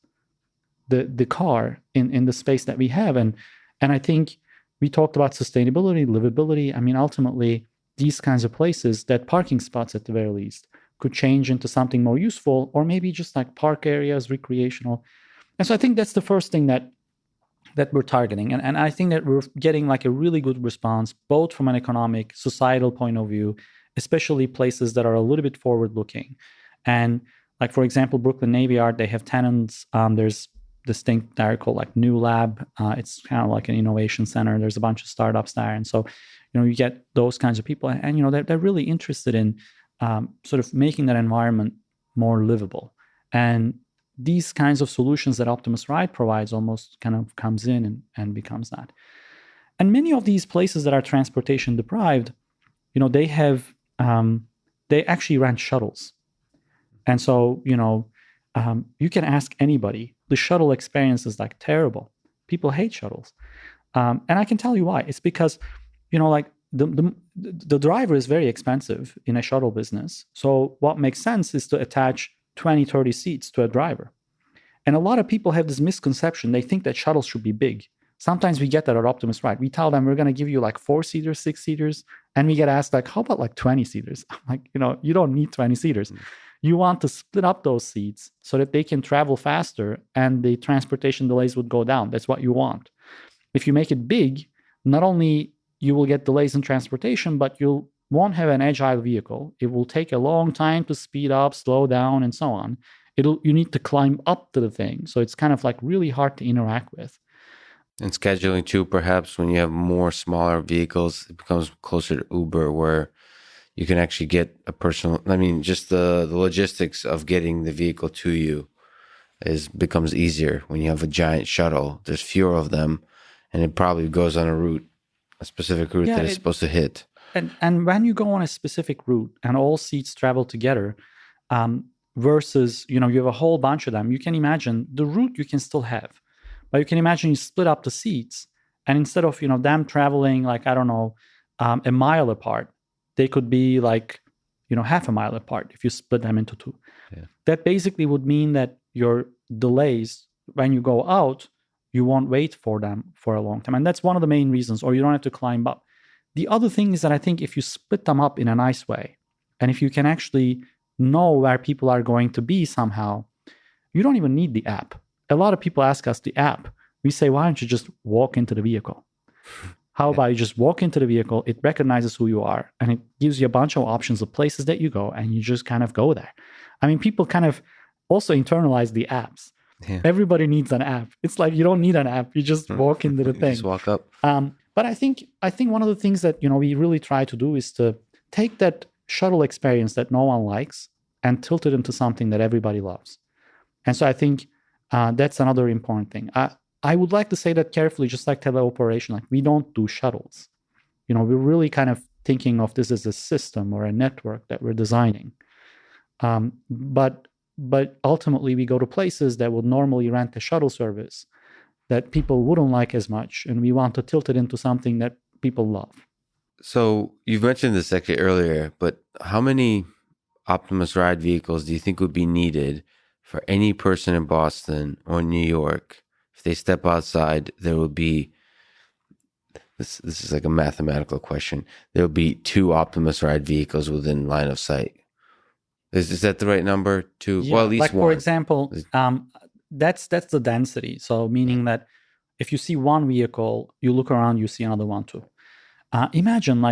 the car in the space that we have. And I think we talked about sustainability, livability. I mean, ultimately, these kinds of places, that parking spots at the very least, could change into something more useful, or maybe just like park areas, recreational. And so I think that's the first thing that we're targeting. And I think that we're getting like a really good response, both from an economic, societal point of view, especially places that are a little bit forward-looking. And Like, for example, Brooklyn Navy Yard, they have tenants. There's this thing there called like New Lab. It's kind of like an innovation center. There's a bunch of startups there. And so, you get those kinds of people. And they're really interested in sort of making that environment more livable. And these kinds of solutions that Optimus Ride provides almost kind of comes in and becomes that. And many of these places that are transportation deprived, they have, they actually rent shuttles. And so, you can ask anybody, the shuttle experience is like terrible. People hate shuttles. And I can tell you why. It's because, like the driver is very expensive in a shuttle business. So what makes sense is to attach 20, 30 seats to a driver. And a lot of people have this misconception. They think that shuttles should be big. Sometimes we get that at Optimus Ride. We tell them we're going to give you like 4-seaters, 6-seaters. And we get asked like, how about like 20-seaters? I'm like, you don't need 20-seaters. You want to split up those seats so that they can travel faster and the transportation delays would go down. That's what you want. If you make it big, not only you will get delays in transportation, but you won't have an agile vehicle. It will take a long time to speed up, slow down, and so on. You need to climb up to the thing. So it's kind of like really hard to interact with. And scheduling too, perhaps when you have more smaller vehicles, it becomes closer to Uber, where you can actually get a personal, just the logistics of getting the vehicle to you becomes easier when you have a giant shuttle. There's fewer of them, and it probably goes on a specific route that it's supposed to hit. And when you go on a specific route and all seats travel together, versus, you have a whole bunch of them, you can imagine the route you can still have. But you can imagine you split up the seats, and instead of, them traveling like, I don't know, a mile apart, they could be like, half a mile apart if you split them into two. Yeah. That basically would mean that your delays, when you go out, you won't wait for them for a long time. And that's one of the main reasons, or you don't have to climb up. The other thing is that I think if you split them up in a nice way, and if you can actually know where people are going to be somehow, you don't even need the app. A lot of people ask us the app. We say, why don't you just walk into the vehicle? How about you just walk into the vehicle, it recognizes who you are, and it gives you a bunch of options of places that you go, and you just kind of go there. People kind of also internalize the apps. Yeah. Everybody needs an app. It's like you don't need an app. You just walk into the thing. Just walk up. But I think one of the things that, we really try to do is to take that shuttle experience that no one likes and tilt it into something that everybody loves. And so I think that's another important thing. I would like to say that carefully, just like teleoperation, like we don't do shuttles. We're really kind of thinking of this as a system or a network that we're designing. But ultimately we go to places that would normally rent a shuttle service that people wouldn't like as much, and we want to tilt it into something that people love. So you've mentioned this actually earlier, but how many Optimus Ride vehicles do you think would be needed for any person in Boston or New York? If they step outside, there will be, this is like a mathematical question, there will be 2 Optimus Ride vehicles within line of sight. Is that the right number? 2? Yeah, well, at least like, one. For example, that's the density. So meaning that if you see one vehicle, you look around, you see another one too. Imagine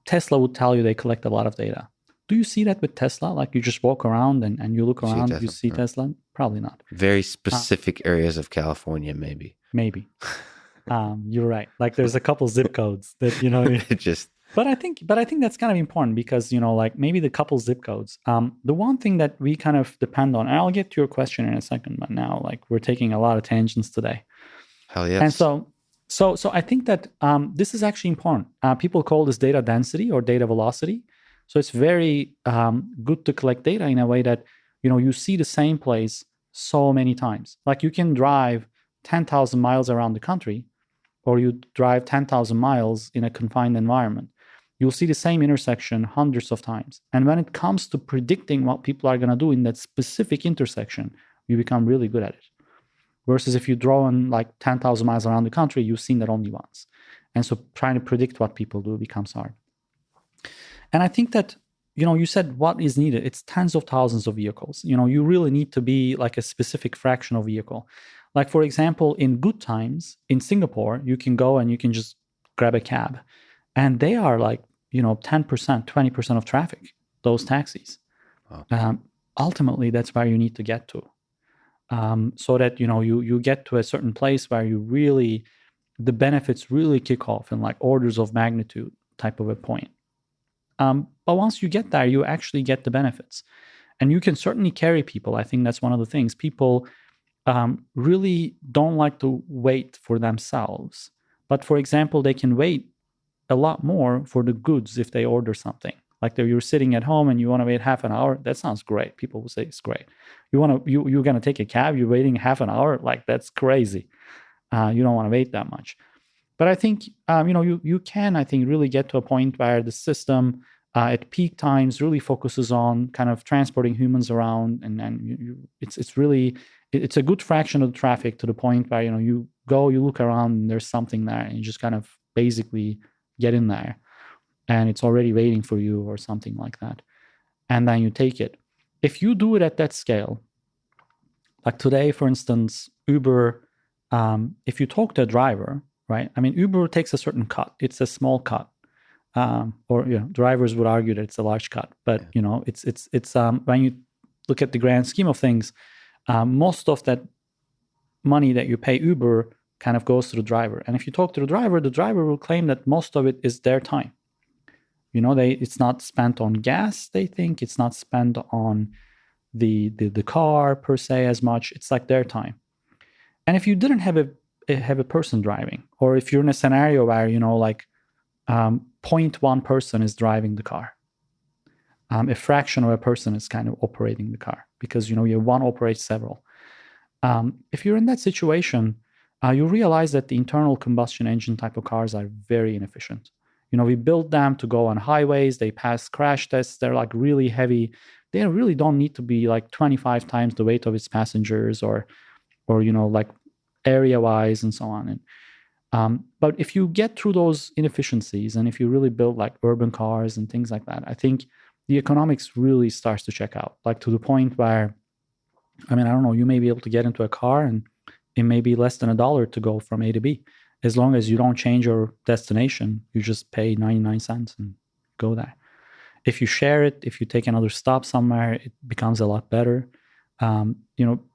Tesla would tell you they collect a lot of data. Do you see that with Tesla? Like you just walk around and you look around, you see Tesla? Probably not. Very specific areas of California, maybe. Maybe. You're right. Like there's a couple zip codes that, It just... But I think that's kind of important because, like maybe the couple zip codes. The one thing that we kind of depend on, and I'll get to your question in a second, but now like we're taking a lot of tangents today. Hell yes. And so I think that this is actually important. People call this data density or data velocity. So it's very good to collect data in a way that, you see the same place so many times. Like you can drive 10,000 miles around the country, or you drive 10,000 miles in a confined environment. You'll see the same intersection hundreds of times. And when it comes to predicting what people are going to do in that specific intersection, you become really good at it. Versus if you drone like 10,000 miles around the country, you've seen that only once. And so trying to predict what people do becomes hard. And I think that, you said what is needed. It's tens of thousands of vehicles. You really need to be like a specific fraction of vehicle. Like, for example, in good times in Singapore, you can go and you can just grab a cab. And they are like, 10%, 20% of traffic, those taxis. Oh, Ultimately, that's where you need to get to, so that you get to a certain place where you really the benefits really kick off in like orders of magnitude type of a point. But once you get there, you actually get the benefits, and you can certainly carry people. I think that's one of the things people really don't like to wait for themselves. But for example, they can wait a lot more for the goods if they order something. Like you're sitting at home and you want to wait half an hour. That sounds great. People will say it's great. You're gonna take a cab. You're waiting half an hour. Like that's crazy. You don't want to wait that much. But I think you can, I think, really get to a point where the system at peak times really focuses on kind of transporting humans around, and then it's really it's a good fraction of the traffic to the point where you go, you look around, and there's something there, and you just kind of basically get in there, and it's already waiting for you or something like that, and then you take it. If you do it at that scale, like today, for instance, Uber, if you talk to a driver, right? I mean, Uber takes a certain cut. It's a small cut, or drivers would argue that it's a large cut. But it's when you look at the grand scheme of things, most of that money that you pay Uber kind of goes to the driver. And if you talk to the driver will claim that most of it is their time. It's not spent on gas. They think it's not spent on the car per se as much. It's like their time. And if you didn't have a person driving, or if you're in a scenario where 0.1 person is driving the car, a fraction of a person is kind of operating the car, because one operates several. If you're in that situation, you realize that the internal combustion engine type of cars are very inefficient. We build them to go on highways. They pass crash tests. They're like really heavy. They really don't need to be like 25 times the weight of its passengers, or like area-wise and so on. And but if you get through those inefficiencies, and if you really build like urban cars and things like that, I think the economics really starts to check out, like to the point where, I don't know, you may be able to get into a car and it may be less than $1 to go from A to B. As long as you don't change your destination, you just pay 99 cents and go there. If you share it, if you take another stop somewhere, it becomes a lot better.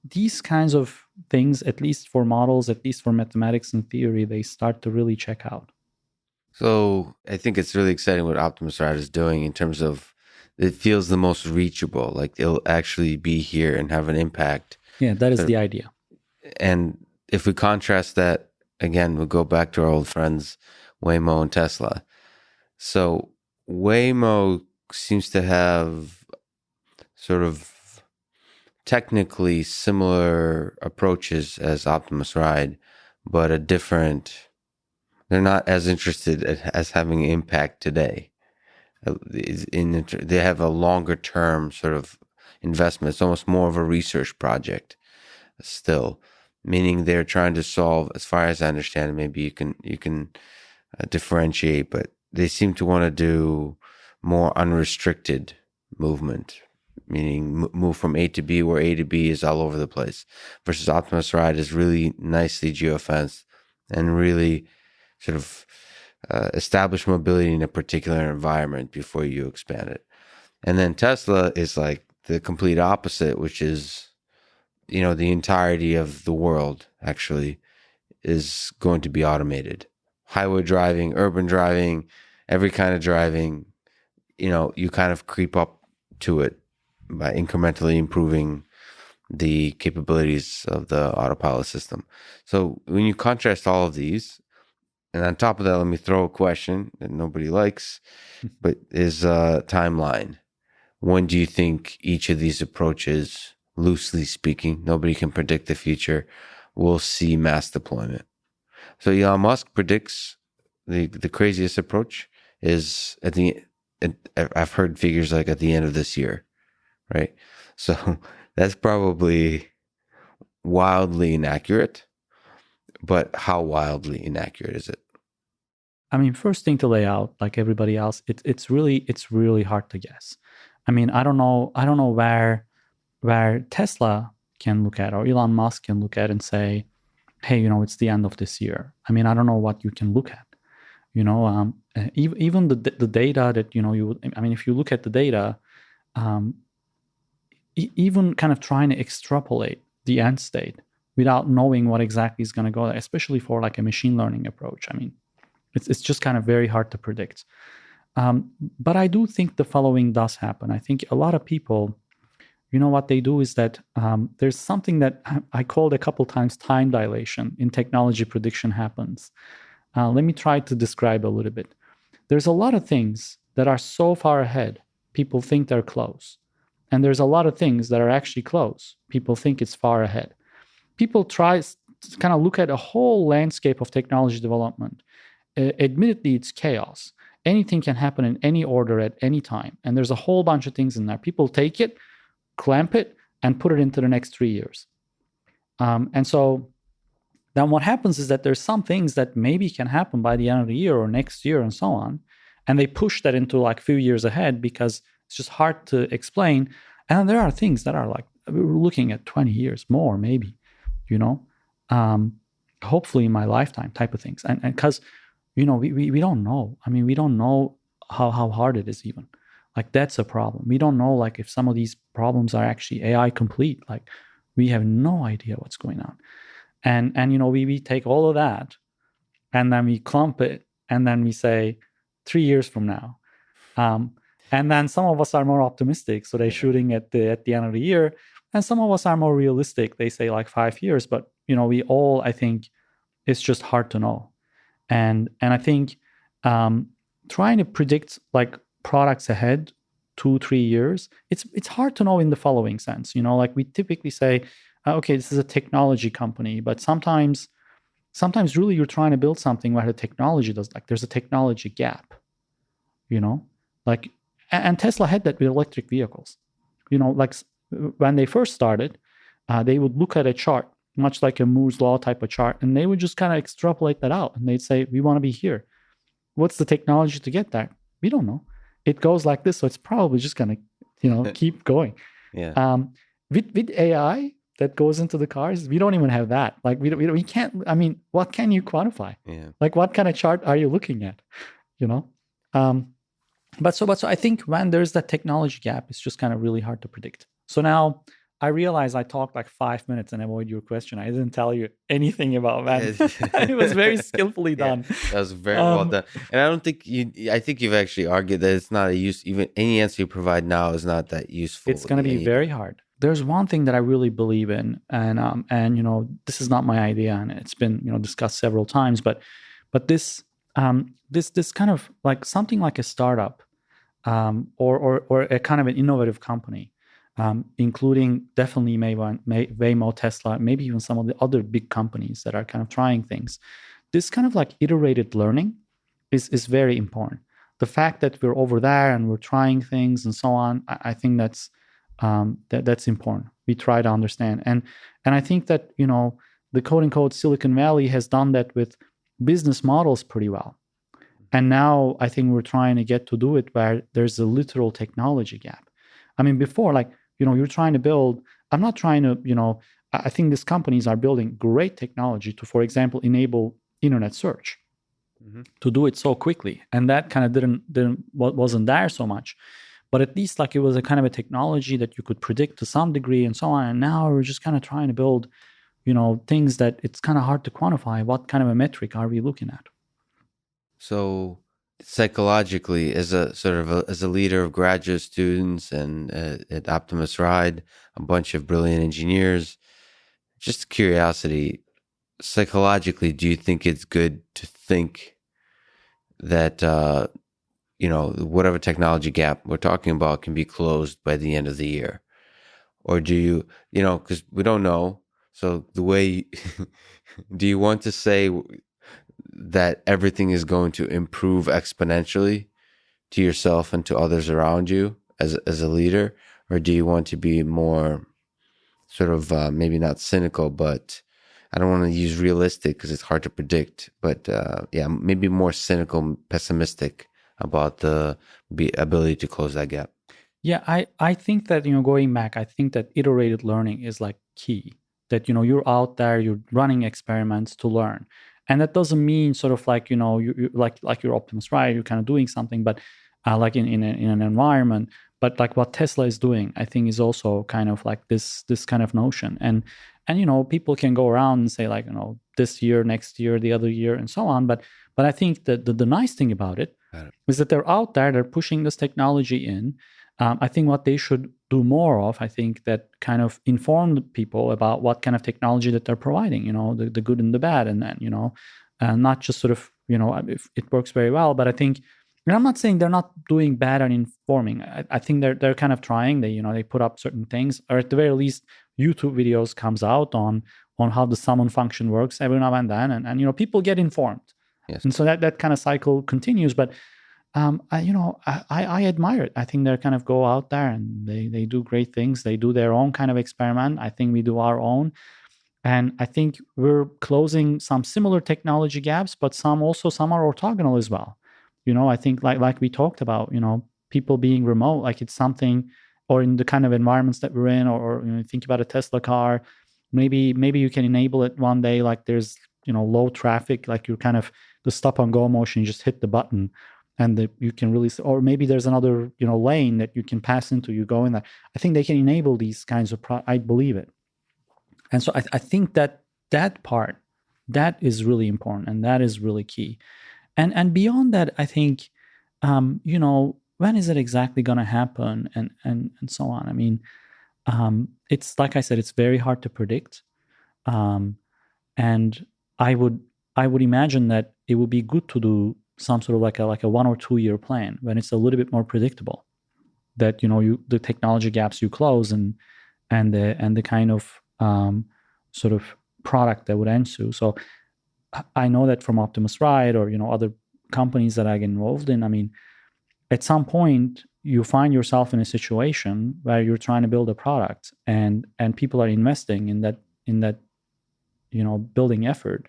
These kinds of things, at least for models, at least for mathematics and theory, they start to really check out. So I think it's really exciting what Optimus Ride is doing in terms of it feels the most reachable, like it'll actually be here and have an impact. Yeah, that is the idea. And if we contrast that, again, we'll go back to our old friends, Waymo and Tesla. So Waymo seems to have sort of technically similar approaches as Optimus Ride, but they're not as interested as having impact today. They have a longer term sort of investment. It's almost more of a research project still, meaning they're trying to solve, as far as I understand, maybe you can differentiate, but they seem to want to do more unrestricted movement, meaning move from A to B, where A to B is all over the place, versus Optimus Ride is really nicely geofenced and really sort of establish mobility in a particular environment before you expand it. And then Tesla is like the complete opposite, which is, the entirety of the world actually is going to be automated. Highway driving, urban driving, every kind of driving, you kind of creep up to it by incrementally improving the capabilities of the autopilot system. So when you contrast all of these, and on top of that, let me throw a question that nobody likes, but is a timeline. When do you think each of these approaches, loosely speaking, nobody can predict the future, will see mass deployment? So Elon Musk predicts the craziest approach is I've heard figures like at the end of this year, right? So that's probably wildly inaccurate, but how wildly inaccurate is it? First thing to lay out, like everybody else, it's really hard to guess. I don't know where Tesla can look at, or Elon Musk can look at and say, hey, it's the end of this year. I don't know what you can look at. Even the data that you would. If you look at the data, even kind of trying to extrapolate the end state without knowing what exactly is going to go there, especially for like a machine learning approach. I mean, it's just kind of very hard to predict. But I do think the following does happen. I think a lot of people, what they do is that there's something that I called a couple times time dilation in technology prediction happens. Let me try to describe a little bit. There's a lot of things that are so far ahead, people think they're close. And there's a lot of things that are actually close. People think it's far ahead. People try to kind of look at a whole landscape of technology development. Admittedly, it's chaos. Anything can happen in any order at any time. And there's a whole bunch of things in there. People take it, clamp it, and put it into the next 3 years. And so then what happens is that there's some things that maybe can happen by the end of the year or next year and so on. And they push that into like a few years ahead because it's just hard to explain. And there are things that are like, we're looking at 20 years more, maybe, hopefully in my lifetime type of things. And because, we don't know. I mean, we don't know how hard it is even. Like, that's a problem. We don't know, like, if some of these problems are actually AI complete. Like, we have no idea what's going on. And we take all of that and then we clump it and then we say 3 years from now. And then some of us are more optimistic. So they're shooting at the end of the year. And some of us are more realistic. They say like 5 years. But, we all, I think, it's just hard to know. And I think trying to predict like products ahead 2-3 years, it's hard to know in the following sense. Like we typically say, okay, this is a technology company, but sometimes really you're trying to build something where the technology does, like there's a technology gap, like, and Tesla had that with electric vehicles. Like when they first started, they would look at a chart, much like a Moore's law type of chart, and they would just kind of extrapolate that out. And they'd say, we want to be here. What's the technology to get there? We don't know. It goes like this, so it's probably just going to, keep going. Yeah. With AI that goes into the cars, we don't even have that. Like we can't. I mean, what can you quantify? Yeah. Like, what kind of chart are you looking at? But so I think when there's that technology gap, it's just kind of really hard to predict. So now I realize I talked like 5 minutes and avoid your question. I didn't tell you anything about that. It was very skillfully done. That was very well done. And I don't think I think you've actually argued that it's not a use, even any answer you provide now is not that useful. It's going to be very hard. There's one thing that I really believe in, and this is not my idea, and it's been discussed several times, but this kind of like something like a startup, or a kind of an innovative company, including definitely Waymo, Tesla, maybe even some of the other big companies that are kind of trying things. This kind of like iterated learning is very important. The fact that we're over there and we're trying things and so on, I think that's important. We try to understand, and I think that the quote unquote Silicon Valley has done that with business models pretty well. And now I think we're trying to get to do it where there's a literal technology gap. I mean, before, like, you're trying to build, I'm not trying to, I think these companies are building great technology to, for example, enable internet search, to do it so quickly. And that kind of wasn't there so much. But at least like it was a kind of a technology that you could predict to some degree and so on. And now we're just kind of trying to build, things that it's kind of hard to quantify. What kind of a metric are we looking at? So psychologically, as a leader of graduate students and at Optimus Ride, a bunch of brilliant engineers, just curiosity, psychologically, do you think it's good to think that whatever technology gap we're talking about can be closed by the end of the year? Or do you, because we don't know. So the way, do you want to say that everything is going to improve exponentially to yourself and to others around you as a leader? Or do you want to be more sort of maybe not cynical, but I don't want to use realistic because it's hard to predict, but maybe more cynical, pessimistic about the ability to close that gap? Yeah, I think that, going back, I think that iterated learning is like key. That, you're out there, you're running experiments to learn. And that doesn't mean sort of like, you like your Optimus Ride, you're kind of doing something, but like in an environment. But like what Tesla is doing, I think is also kind of like this kind of notion. And people can go around and say like, this year, next year, the other year, and so on. But I think that the nice thing about it is that they're out there, they're pushing this technology in. I think what they should do more of, I think that kind of inform people about what kind of technology that they're providing, the good and the bad, and then, not just sort of, if it works very well, but I think, and I'm not saying they're not doing bad on informing. I think they're kind of trying. They put up certain things, or at the very least, YouTube videos comes out on how the summon function works every now and then, and people get informed. Yes. And so that kind of cycle continues. But I admire it. I think they kind of go out there and they do great things. They do their own kind of experiment. I think we do our own. And I think we're closing some similar technology gaps, but some are orthogonal as well. I think like we talked about, people being remote, like it's something, or in the kind of environments that we're in, or think about a Tesla car, maybe you can enable it one day, like there's, low traffic, like you're kind of the stop and go motion, you just hit the button and you can really, or maybe there's another, lane that you can pass into, you go in there. I think they can enable these kinds of, I believe it. And so I think that part, that is really important and that is really key. And beyond that, I think, when is it exactly going to happen and so on? I mean, it's like I said, it's very hard to predict. And I would imagine that it would be good to do some sort of like a 1 or 2 year plan when it's a little bit more predictable, that, the technology gaps you close and the kind of sort of product that would ensue. So I know that from Optimus Ride or, other companies that I get involved in, I mean, at some point you find yourself in a situation where you're trying to build a product and people are investing in that, building effort.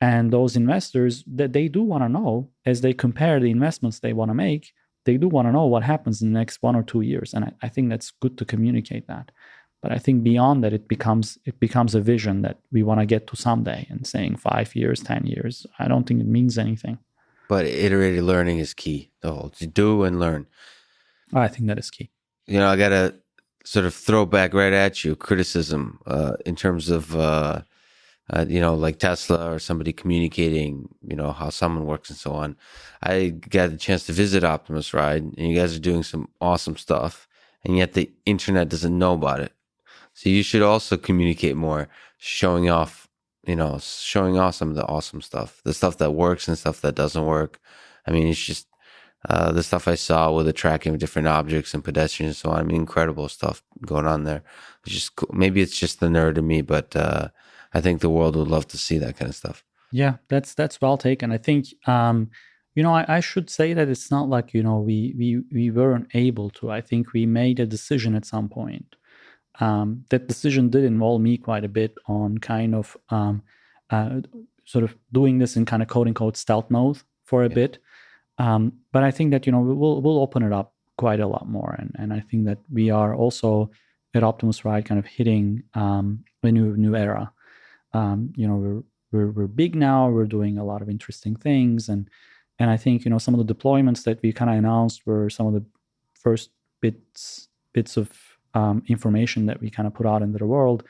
And those investors, that they do want to know, as they compare the investments they want to make, they do want to know what happens in the next 1 or 2 years. And I think that's good to communicate that. But I think beyond that, it becomes a vision that we want to get to someday, and saying 5 years, 10 years, I don't think it means anything. But iterative learning is key. The whole to do and learn. I think that is key. I got to sort of throw back right at you criticism in terms of, like Tesla or somebody communicating, how someone works and so on. I got the chance to visit Optimus Ride, and you guys are doing some awesome stuff, and yet the internet doesn't know about it. So you should also communicate more, showing off some of the awesome stuff, the stuff that works and stuff that doesn't work. I mean, it's just the stuff I saw with the tracking of different objects and pedestrians and so on. I mean, incredible stuff going on there. It's just cool. Maybe it's just the nerd in me, but I think the world would love to see that kind of stuff. Yeah, that's well taken. I think, I should say that it's not like, we weren't able to. I think we made a decision at some point. That decision did involve me quite a bit on kind of sort of doing this in kind of quote unquote stealth mode for a bit. But I think that, we'll open it up quite a lot more. And I think that we are also at Optimus Ride kind of hitting a new era. We're big now. We're doing a lot of interesting things. And I think, some of the deployments that we kind of announced were some of the first bits of information that we kind of put out into the world.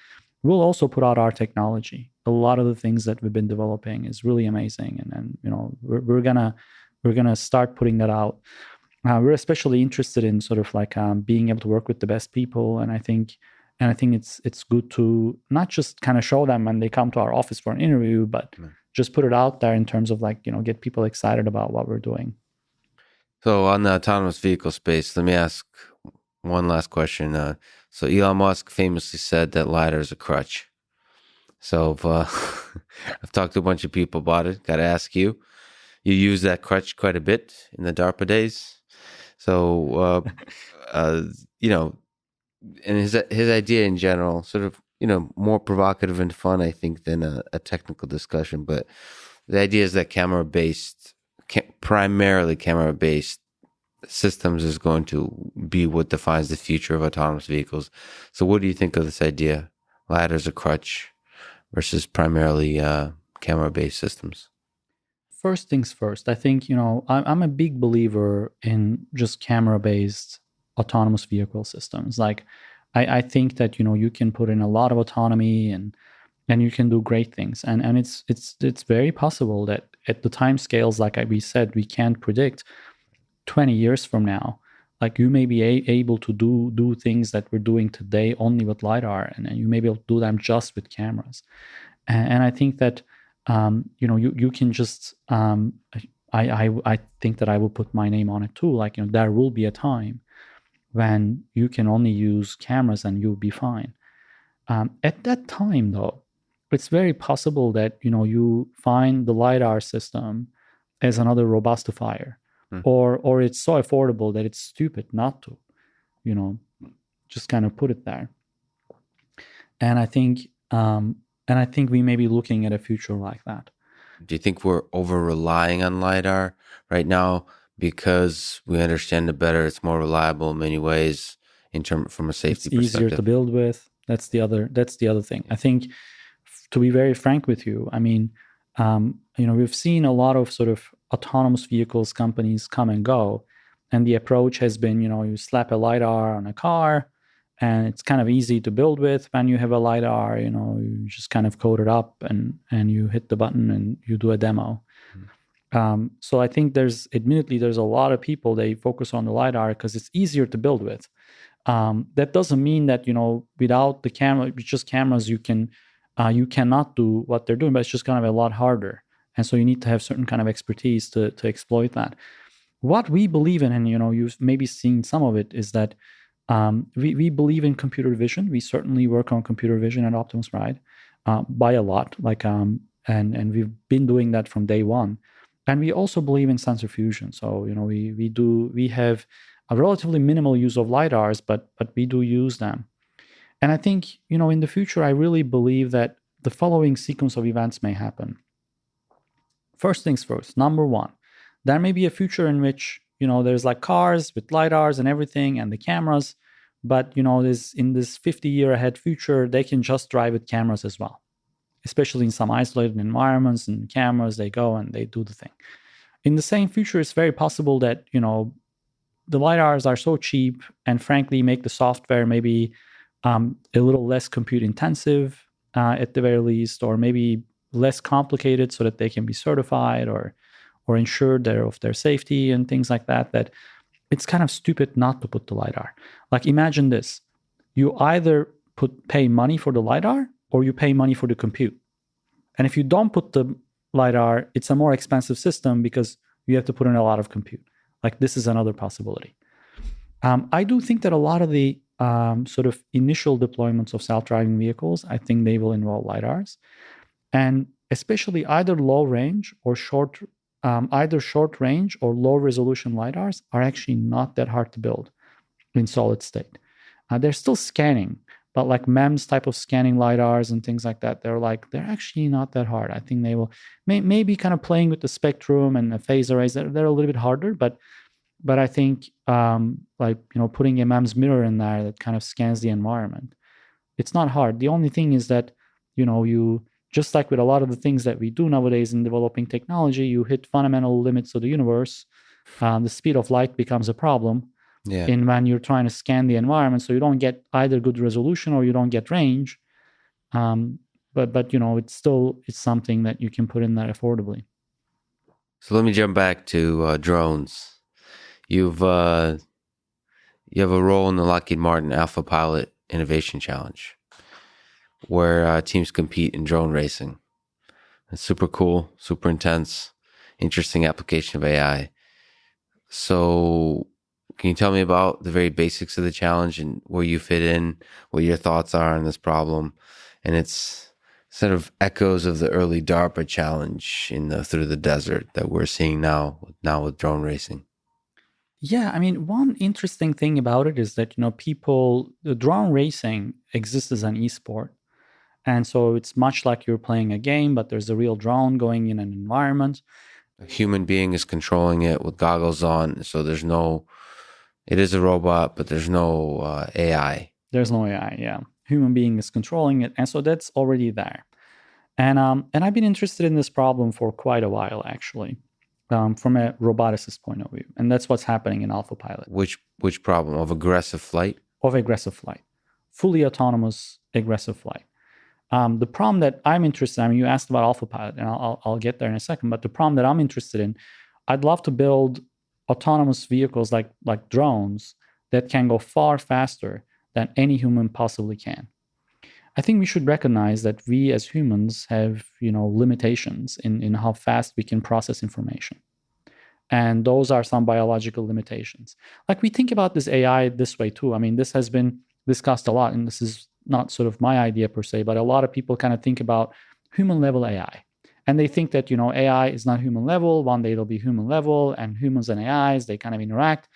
We'll also put out our technology. A lot of the things that we've been developing is really amazing, and we're gonna start putting that out. We're especially interested in sort of like being able to work with the best people, and I think it's good to not just kind of show them when they come to our office for an interview, but just put it out there in terms of like get people excited about what we're doing. So on the autonomous vehicle space, let me ask one last question. So Elon Musk famously said that Lidar is a crutch. So I've talked to a bunch of people about it. Got to ask you. You use that crutch quite a bit in the DARPA days. So, and his idea in general, sort of, more provocative and fun, I think, than a technical discussion. But the idea is that primarily camera-based systems is going to be what defines the future of autonomous vehicles. So what do you think of this idea? Lidar as a crutch versus primarily camera-based systems? first things first. I think, I'm a big believer in just camera-based autonomous vehicle systems. Like, I think that, you can put in a lot of autonomy and you can do great things. And it's very possible that at the time scales, like we said, we can't predict 20 years from now. Like, you may be able to do things that we're doing today only with LiDAR, and you may be able to do them just with cameras. And I think that, you can just, I think that I will put my name on it too. Like, there will be a time when you can only use cameras and you'll be fine. At that time, though, it's very possible that, you find the LiDAR system as another robustifier, or it's so affordable that it's stupid not to, just kind of put it there. And I think, we may be looking at a future like that. Do you think we're over relying on LiDAR right now because we understand it better? It's more reliable in many ways from a safety perspective. It's easier to build with. That's the other thing. I think, to be very frank with you, I mean, we've seen a lot of sort of autonomous vehicles companies come and go, and the approach has been, you slap a LiDAR on a car, and it's kind of easy to build with. When you have a LiDAR, you just kind of code it up and you hit the button and you do a demo. So I think there's a lot of people, they focus on the LiDAR because it's easier to build with. That doesn't mean that, without the camera, just cameras, you cannot do what they're doing, but it's just kind of a lot harder. And so you need to have certain kind of expertise to exploit that. What we believe in, and you've maybe seen some of it, is that we believe in computer vision. We certainly work on computer vision at Optimus Ride by a lot, and we've been doing that from day one. And we also believe in sensor fusion. So we have a relatively minimal use of LiDARs, but we do use them. And I think, in the future, I really believe that the following sequence of events may happen. First things first, number one, there may be a future in which, there's like cars with LiDARs and everything and the cameras, but, in this 50-year ahead future, they can just drive with cameras as well, especially in some isolated environments, and cameras, they go and they do the thing. In the same future, it's very possible that, the LiDARs are so cheap and frankly make the software maybe a little less compute intensive at the very least, or maybe less complicated so that they can be certified or ensured of their safety and things like that, that it's kind of stupid not to put the LiDAR. Like, imagine this. You either pay money for the LiDAR or you pay money for the compute. And if you don't put the LiDAR, it's a more expensive system because you have to put in a lot of compute. Like, this is another possibility. I do think that a lot of the sort of initial deployments of self-driving vehicles, I think they will involve LiDARs. And especially either short range or low resolution LiDARs are actually not that hard to build in solid state. They're still scanning, but like MEMS type of scanning LiDARs and things like that, they're actually not that hard. I think they will maybe kind of playing with the spectrum and the phase arrays. They're a little bit harder, but I think putting a MEMS mirror in there that kind of scans the environment, it's not hard. The only thing is that, you just like with a lot of the things that we do nowadays in developing technology, you hit fundamental limits of the universe. The speed of light becomes a problem. Yeah. And when you're trying to scan the environment, so you don't get either good resolution or you don't get range. But it's something that you can put in there affordably. So let me jump back to drones. You have a role in the Lockheed Martin Alpha Pilot Innovation Challenge, where teams compete in drone racing. It's super cool, super intense, interesting application of AI. So can you tell me about the very basics of the challenge and where you fit in, what your thoughts are on this problem? And it's sort of echoes of the early DARPA challenge through the desert that we're seeing now with drone racing. Yeah, I mean, one interesting thing about it is that, the drone racing exists as an esport. And so it's much like you're playing a game, but there's a real drone going in an environment. A human being is controlling it with goggles on. So it is a robot, but there's no AI. There's no AI, yeah. Human being is controlling it. And so that's already there. And I've been interested in this problem for quite a while, actually, from a roboticist point of view. And that's what's happening in Alpha Pilot. Which problem? Of aggressive flight? Of aggressive flight, fully autonomous aggressive flight. The problem that I'm interested in, I mean, you asked about Alpha Pilot, and I'll get there in a second, but the problem that I'm interested in, I'd love to build autonomous vehicles like drones that can go far faster than any human possibly can. I think we should recognize that we as humans have, limitations in how fast we can process information. And those are some biological limitations. Like, we think about this AI this way too. I mean, this has been discussed a lot, and this is not sort of my idea per se, but a lot of people kind of think about human level AI. And they think that, AI is not human level. One day it'll be human level, and humans and AIs, they kind of interact.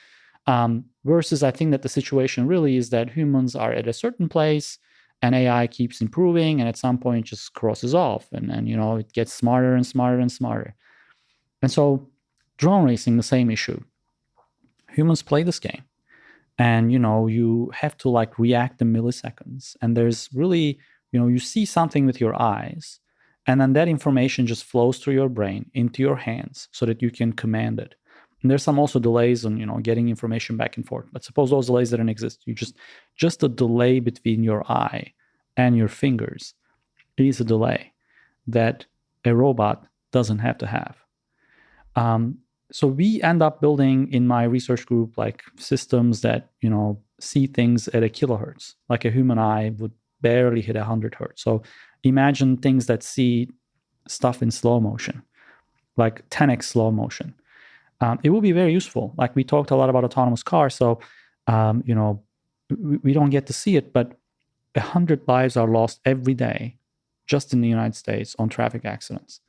Versus I think that the situation really is that humans are at a certain place and AI keeps improving, and at some point just crosses off, and it gets smarter and smarter and smarter. And so drone racing, the same issue. Humans play this game, and you have to react in milliseconds. And there's really, you see something with your eyes, and then that information just flows through your brain into your hands so that you can command it. And there's some also delays on getting information back and forth. But suppose those delays didn't exist. You just a delay between your eye and your fingers is a delay that a robot doesn't have to have. So we end up building in my research group systems that see things at a kilohertz, like a human eye would barely hit 100 hertz. So imagine things that see stuff in slow motion, like 10x slow motion. It will be very useful. Like, we talked a lot about autonomous cars, so we don't get to see it, but 100 lives are lost every day just in the United States on traffic accidents.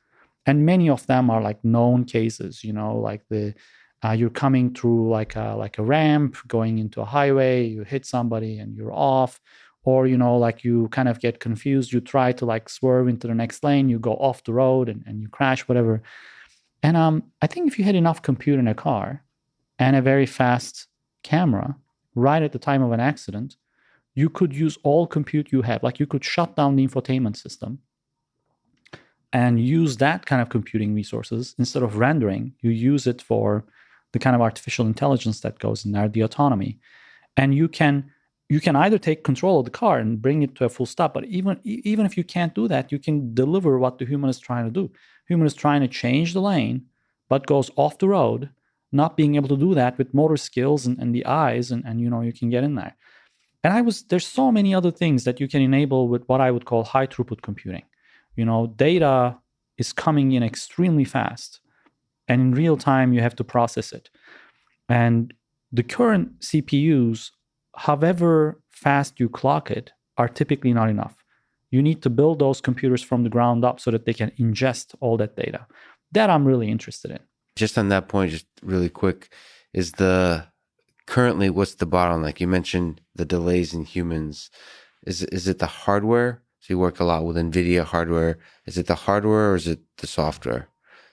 And many of them are known cases, you're coming through like a ramp, going into a highway, you hit somebody and you're off, or, you kind of get confused, you try to swerve into the next lane, you go off the road and you crash, whatever. And I think if you had enough compute in a car and a very fast camera right at the time of an accident, you could use all compute you have. You could shut down the infotainment system and use that kind of computing resources. Instead of rendering, you use it for the kind of artificial intelligence that goes in there, the autonomy. And you can either take control of the car and bring it to a full stop, but even if you can't do that, you can deliver what the human is trying to do. Human is trying to change the lane, but goes off the road, not being able to do that with motor skills and the eyes, and you can get in there. And there's so many other things that you can enable with what I would call high throughput computing. Data is coming in extremely fast, and in real time, you have to process it. And the current CPUs, however fast you clock it, are typically not enough. You need to build those computers from the ground up so that they can ingest all that data. That I'm really interested in. Just on that point, just really quick, currently what's the bottleneck? You mentioned the delays in humans. Is it the hardware? So you work a lot with NVIDIA hardware. Is it the hardware or is it the software?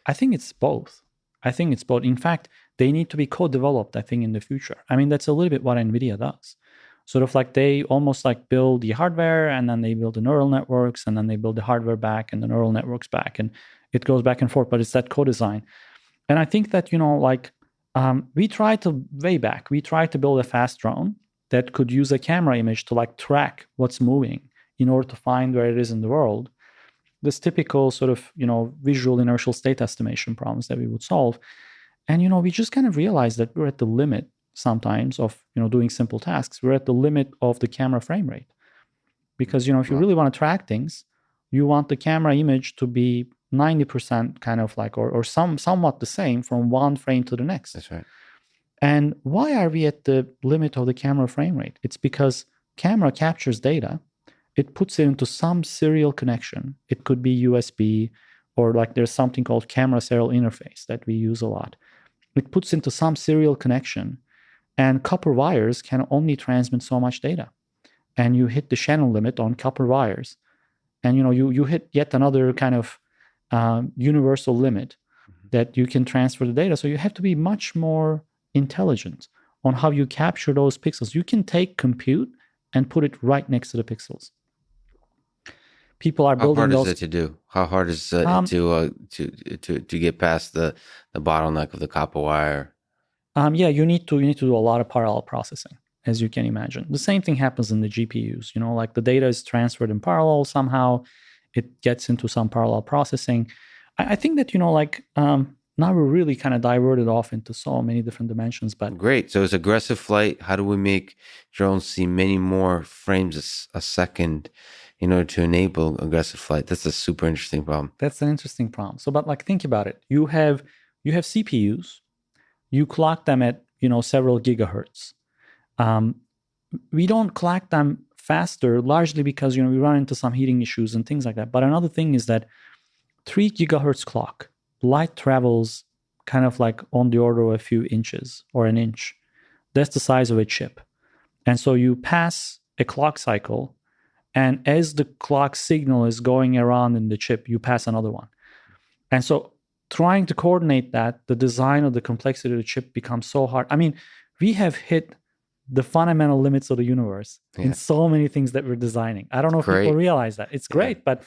I think it's both. In fact, they need to be co-developed, I think, in the future. I mean, that's a little bit what NVIDIA does. Sort of they almost build the hardware, and then they build the neural networks, and then they build the hardware back and the neural networks back. And it goes back and forth, but it's that co-design. And I think that, we tried to build a fast drone that could use a camera image to track what's moving in order to find where it is in the world. This typical sort of, visual inertial state estimation problems that we would solve. And, we just kind of realized that we're at the limit sometimes of, doing simple tasks. We're at the limit of the camera frame rate. Because, if you really want to track things, you want the camera image to be 90% kind of or somewhat the same from one frame to the next. That's right. And why are we at the limit of the camera frame rate? It's because camera captures data. It puts it into some serial connection. It could be USB, or there's something called camera serial interface that we use a lot. It puts into some serial connection, and copper wires can only transmit so much data. And you hit the Shannon limit on copper wires. And you hit yet another kind of universal limit that you can transfer the data. So you have to be much more intelligent on how you capture those pixels. You can take compute and put it right next to the pixels. People are How building hard is those. it to do? How hard is it Um, to get past the bottleneck of the copper wire? yeah, you need to do a lot of parallel processing, as you can imagine. The same thing happens in the GPUs. Like the data is transferred in parallel somehow. It gets into some parallel processing. I think that now we're really kind of diverted off into so many different dimensions. But Great. So it's aggressive flight. How do we make drones see many more frames a second in order to enable aggressive flight? That's a super interesting problem. that's an interesting problem. So, but think about it. You have CPUs. You clock them at several gigahertz. Um, we don't clock them faster, largely because we run into some heating issues and things like that. But another thing is that 3 gigahertz clock, light travels kind of like on the order of a few inches or an inch. That's the size of a chip. And so you pass a clock cycle, and as the clock signal is going around in the chip, you pass another one. And so trying to coordinate that, the design of the complexity of the chip becomes so hard. I mean, we have hit the fundamental limits of the universe in so many things that we're designing. I don't know if people realize that. It's great, but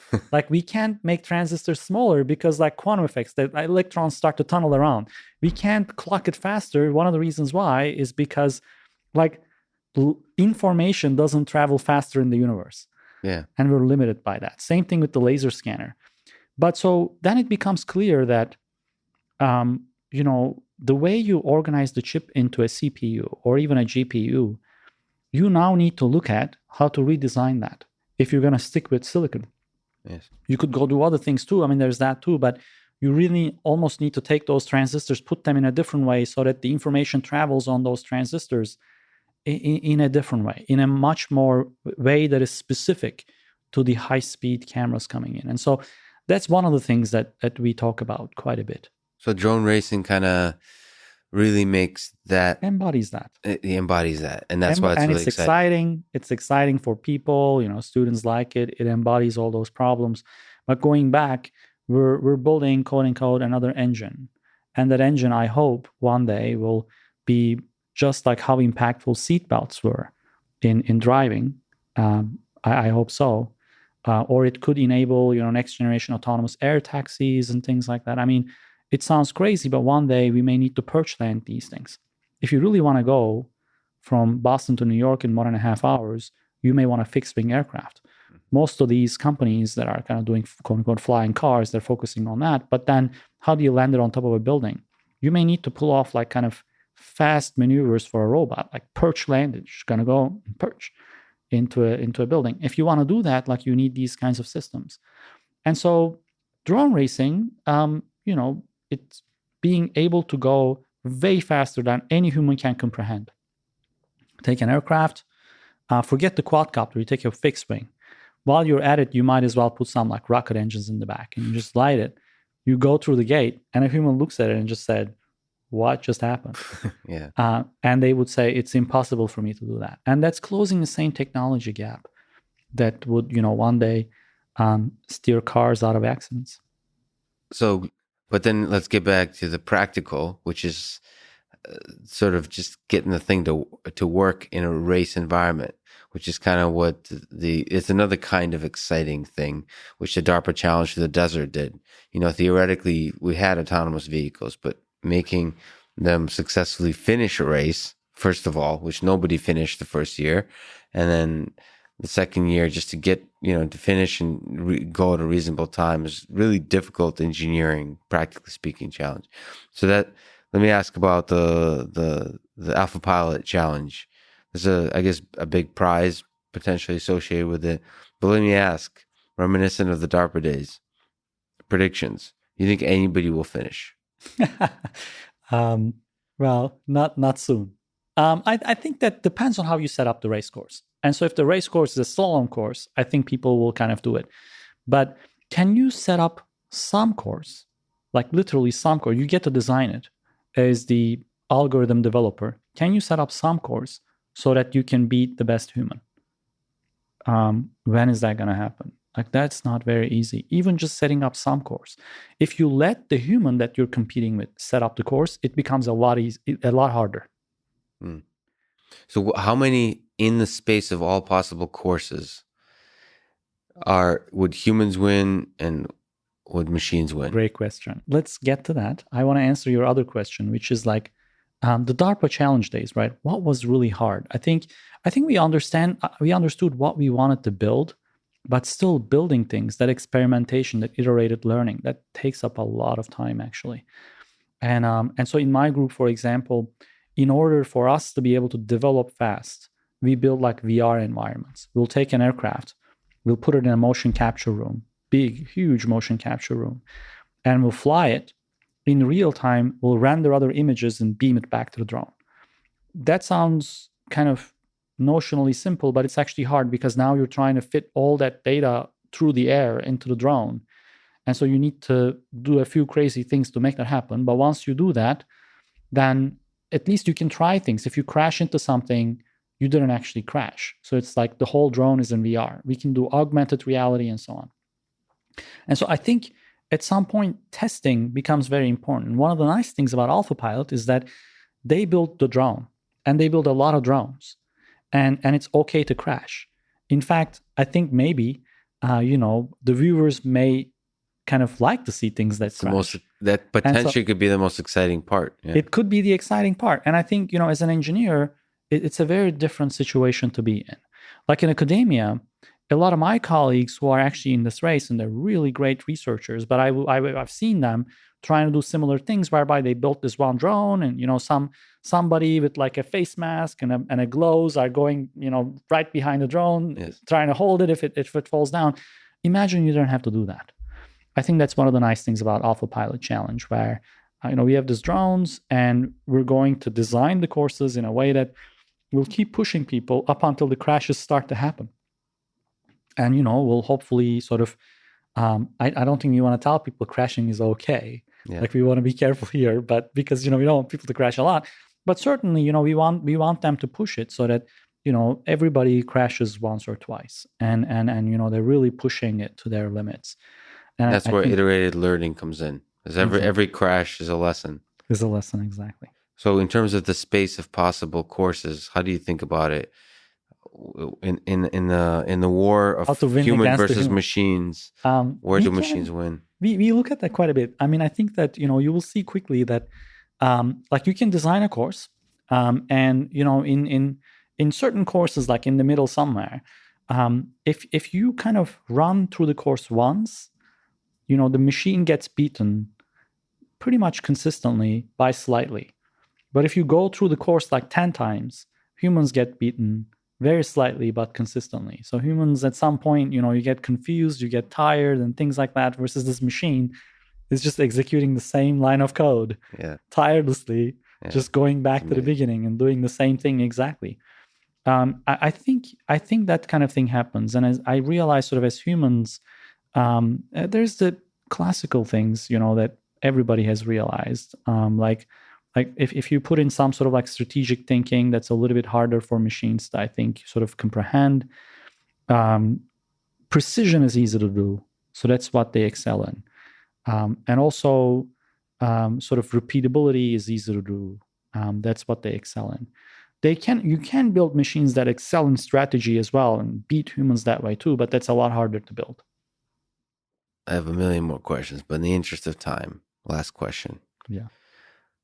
we can't make transistors smaller because quantum effects, the electrons start to tunnel around. We can't clock it faster. One of the reasons why is because information doesn't travel faster in the universe. Yeah. And we're limited by that. Same thing with the laser scanner. But so then it becomes clear that, the way you organize the chip into a CPU or even a GPU, you now need to look at how to redesign that if you're going to stick with silicon. Yes. You could go do other things too. I mean, there's that too, but you really almost need to take those transistors, put them in a different way so that the information travels on those transistors in a different way, in a much more way that is specific to the high-speed cameras coming in. And so that's one of the things that we talk about quite a bit. So drone racing kind of really makes that embodies that. It embodies that, and that's why it's really exciting. It's exciting for people. Students like it. It embodies all those problems. But going back, we're building, quote unquote, another engine, and that engine, I hope, one day will be just like how impactful seatbelts were in driving. I hope so. Or it could enable, next generation autonomous air taxis and things like that. I mean, it sounds crazy, but one day we may need to perch land these things. If you really want to go from Boston to New York in 1.5 hours, you may want a fixed-wing aircraft. Most of these companies that are kind of doing, quote-unquote, flying cars, they're focusing on that. But then how do you land it on top of a building? You may need to pull off kind of fast maneuvers for a robot, like perch landing. You're going to go and perch into a building. If you want to do that, you need these kinds of systems. And so drone racing, it's being able to go way faster than any human can comprehend. Take an aircraft, forget the quadcopter, you take your fixed wing. While you're at it, you might as well put some rocket engines in the back and you just light it. You go through the gate and a human looks at it and just said, what just happened? Yeah. And they would say, it's impossible for me to do that. And that's closing the same technology gap that would, one day steer cars out of accidents. So, but then let's get back to the practical, which is sort of just getting the thing to work in a race environment, which is kind of what it's another kind of exciting thing, which the DARPA Challenge to the Desert did. Theoretically, we had autonomous vehicles, but making them successfully finish a race, first of all, which nobody finished the first year, and then the second year just to get, to finish and go at a reasonable time is really difficult engineering, practically speaking, challenge. So let me ask about the Alpha Pilot Challenge. There's a big prize potentially associated with it. But let me ask, reminiscent of the DARPA days, predictions. You think anybody will finish? Well, not soon. I think that depends on how you set up the race course. And so if the race course is a slalom course, I think people will kind of do it. But can you set up some course, literally some course? You get to design it as the algorithm developer. Can you set up some course so that you can beat the best human? When is that going to happen? That's not very easy. Even just setting up some course. If you let the human that you're competing with set up the course, it becomes a lot harder. So how many in the space of all possible courses Would humans win and would machines win? Great question. Let's get to that. I want to answer your other question, which is like the DARPA challenge days, right? What was really hard? I think we understood what we wanted to build, but still building things, that experimentation, that iterated learning, that takes up a lot of time actually. And so in my group, for example, in order for us to be able to develop fast, we build like VR environments. We'll take an aircraft, we'll put it in a motion capture room, big, huge motion capture room, and we'll fly it in real time. We'll render other images and beam it back to the drone. That sounds kind of notionally simple, but it's actually hard because now you're trying to fit all that data through the air into the drone. And so you need to do a few crazy things to make that happen. But once you do that, then at least you can try things. If you crash into something, you didn't actually crash. So it's like the whole drone is in VR. We can do augmented reality and so on. And so I think at some point, testing becomes very important. One of the nice things about Alpha Pilot is that they built the drone, and they build a lot of drones, and it's okay to crash. In fact, I think maybe, the viewers may kind of like to see things that crash. That potentially could be the most exciting part. Yeah. It could be the exciting part. And I think, as an engineer, it's a very different situation to be in. Like in academia, a lot of my colleagues who are actually in this race, and they're really great researchers, but I've seen them trying to do similar things whereby they built this one drone, and somebody with like a face mask and a gloves are going right behind the drone, yes, trying to hold it if it falls down. Imagine you don't have to do that. I think that's one of the nice things about Alpha Pilot Challenge, where we have these drones, and we're going to design the courses in a way that will keep pushing people up until the crashes start to happen. And we'll hopefully sort of I don't think we want to tell people crashing is okay. Yeah. Like, we want to be careful here, but because we don't want people to crash a lot. But certainly, we want them to push it so that everybody crashes once or twice, and they're really pushing it to their limits. And that's where iterated learning comes in. Because every crash is a lesson. Is a lesson, exactly. So in terms of the space of possible courses, how do you think about it in the war of human versus machines? Where do machines win? We look at that quite a bit. I mean, I think that you will see quickly that like you can design a course, and in certain courses, like in the middle somewhere, if you kind of run through the course once, the machine gets beaten pretty much consistently by slightly. But if you go through the course like 10 times, humans get beaten very slightly but consistently. So humans at some point, you get confused, you get tired and things like that, versus this machine is just executing the same line of code tirelessly, just going back to the beginning and doing the same thing exactly. I think that kind of thing happens. And as I realize, sort of as humans, there's the classical things, that everybody has realized. Like if you put in some sort of like strategic thinking, that's a little bit harder for machines to, I think, sort of comprehend. Precision is easy to do, so that's what they excel in. And also sort of repeatability is easy to do. That's what they excel in. You can build machines that excel in strategy as well and beat humans that way too, but that's a lot harder to build. I have a million more questions, but in the interest of time, last question. Yeah.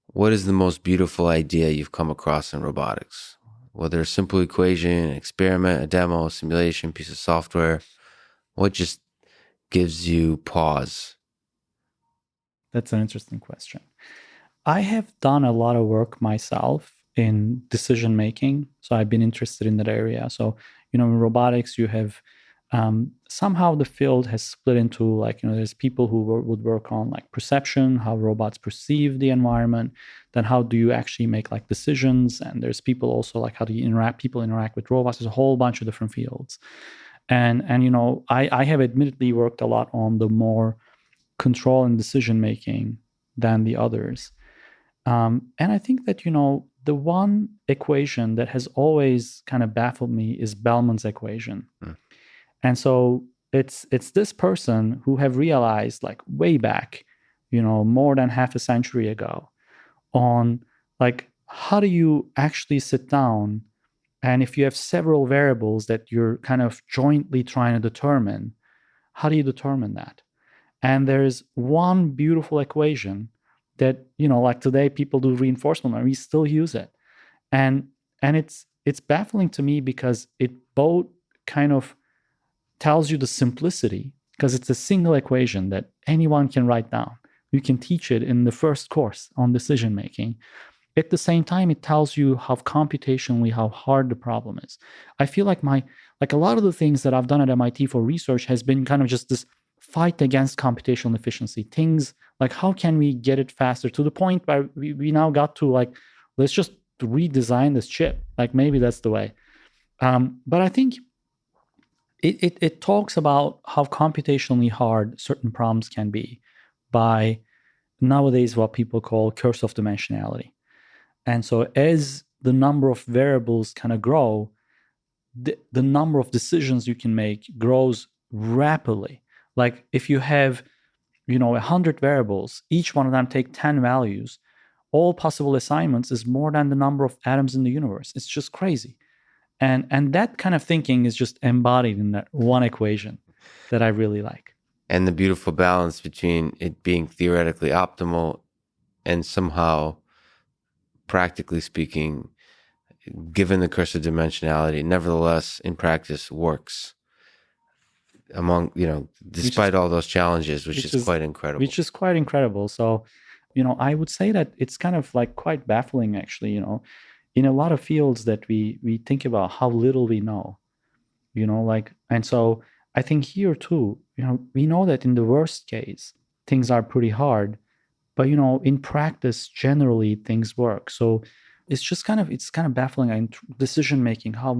What is the most beautiful idea you've come across in robotics? Whether a simple equation, an experiment, a demo, a simulation, piece of software, what just gives you pause? That's an interesting question. I have done a lot of work myself in decision making, so I've been interested in that area. So, in robotics, you have somehow the field has split into like, there's people who would work on like perception, how robots perceive the environment, then how do you actually make like decisions, and there's people also like how do you interact with robots. There's a whole bunch of different fields, and I have admittedly worked a lot on the more control and decision making than the others, and I think that the one equation that has always kind of baffled me is Bellman's equation. And so it's this person who have realized like way back, more than half a century ago, on like how do you actually sit down, and if you have several variables that you're kind of jointly trying to determine, how do you determine that? And there's one beautiful equation that, like today people do reinforcement and we still use it. And it's baffling to me because it both kind of tells you the simplicity, because it's a single equation that anyone can write down. You can teach it in the first course on decision making. At the same time, it tells you how computationally how hard the problem is. I feel like a lot of the things that I've done at MIT for research has been kind of just this fight against computational efficiency. Things like, how can we get it faster, to the point where we now got to like, let's just redesign this chip. Like maybe that's the way. But I think it talks about how computationally hard certain problems can be by nowadays what people call curse of dimensionality. And so as the number of variables kind of grow, the number of decisions you can make grows rapidly. Like if you have, 100 variables, each one of them take 10 values, all possible assignments is more than the number of atoms in the universe. It's just crazy. And that kind of thinking is just embodied in that one equation that I really like. And the beautiful balance between it being theoretically optimal and somehow, practically speaking, given the curse of dimensionality, nevertheless, in practice, works among, despite all those challenges, which is quite incredible. Which is quite incredible. So, I would say that it's kind of like quite baffling, actually, in a lot of fields that we think about how little we know, and so I think here too, we know that in the worst case, things are pretty hard, but, in practice, generally things work. So it's kind of baffling in decision making, how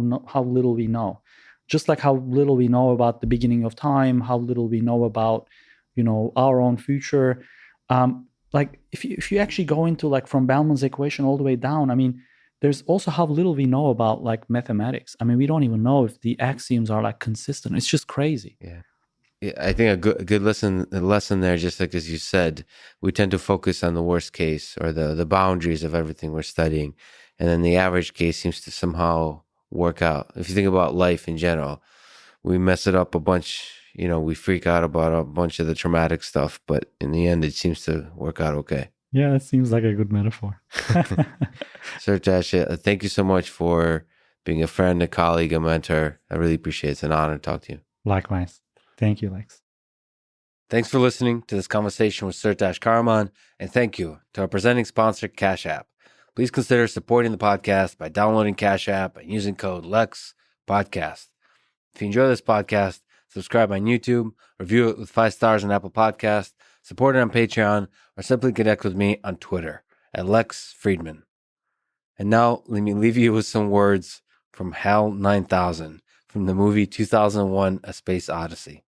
little we know. Just like how little we know about the beginning of time, how little we know about, our own future. Like if you actually go into like from Bellman's equation all the way down, I mean, there's also how little we know about like mathematics. I mean, we don't even know if the axioms are like consistent. It's just crazy. Yeah. I think a good lesson there, just like as you said, we tend to focus on the worst case or the boundaries of everything we're studying. And then the average case seems to somehow work out. If you think about life in general, we mess it up a bunch, we freak out about a bunch of the traumatic stuff, but in the end, it seems to work out okay. Yeah, that seems like a good metaphor. Sertac, thank you so much for being a friend, a colleague, a mentor. I really appreciate it. It's an honor to talk to you. Likewise. Thank you, Lex. Thanks for listening to this conversation with Sertac Karaman, and thank you to our presenting sponsor, Cash App. Please consider supporting the podcast by downloading Cash App and using code LEXPODCAST. If you enjoy this podcast, subscribe on YouTube, review it with 5 stars on Apple Podcasts, support it on Patreon, or simply connect with me on Twitter at Lex Friedman. And now, let me leave you with some words from HAL 9000 from the movie 2001: A Space Odyssey.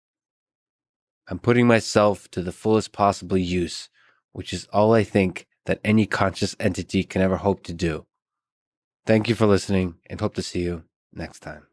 I'm putting myself to the fullest possible use, which is all I think that any conscious entity can ever hope to do. Thank you for listening, and hope to see you next time.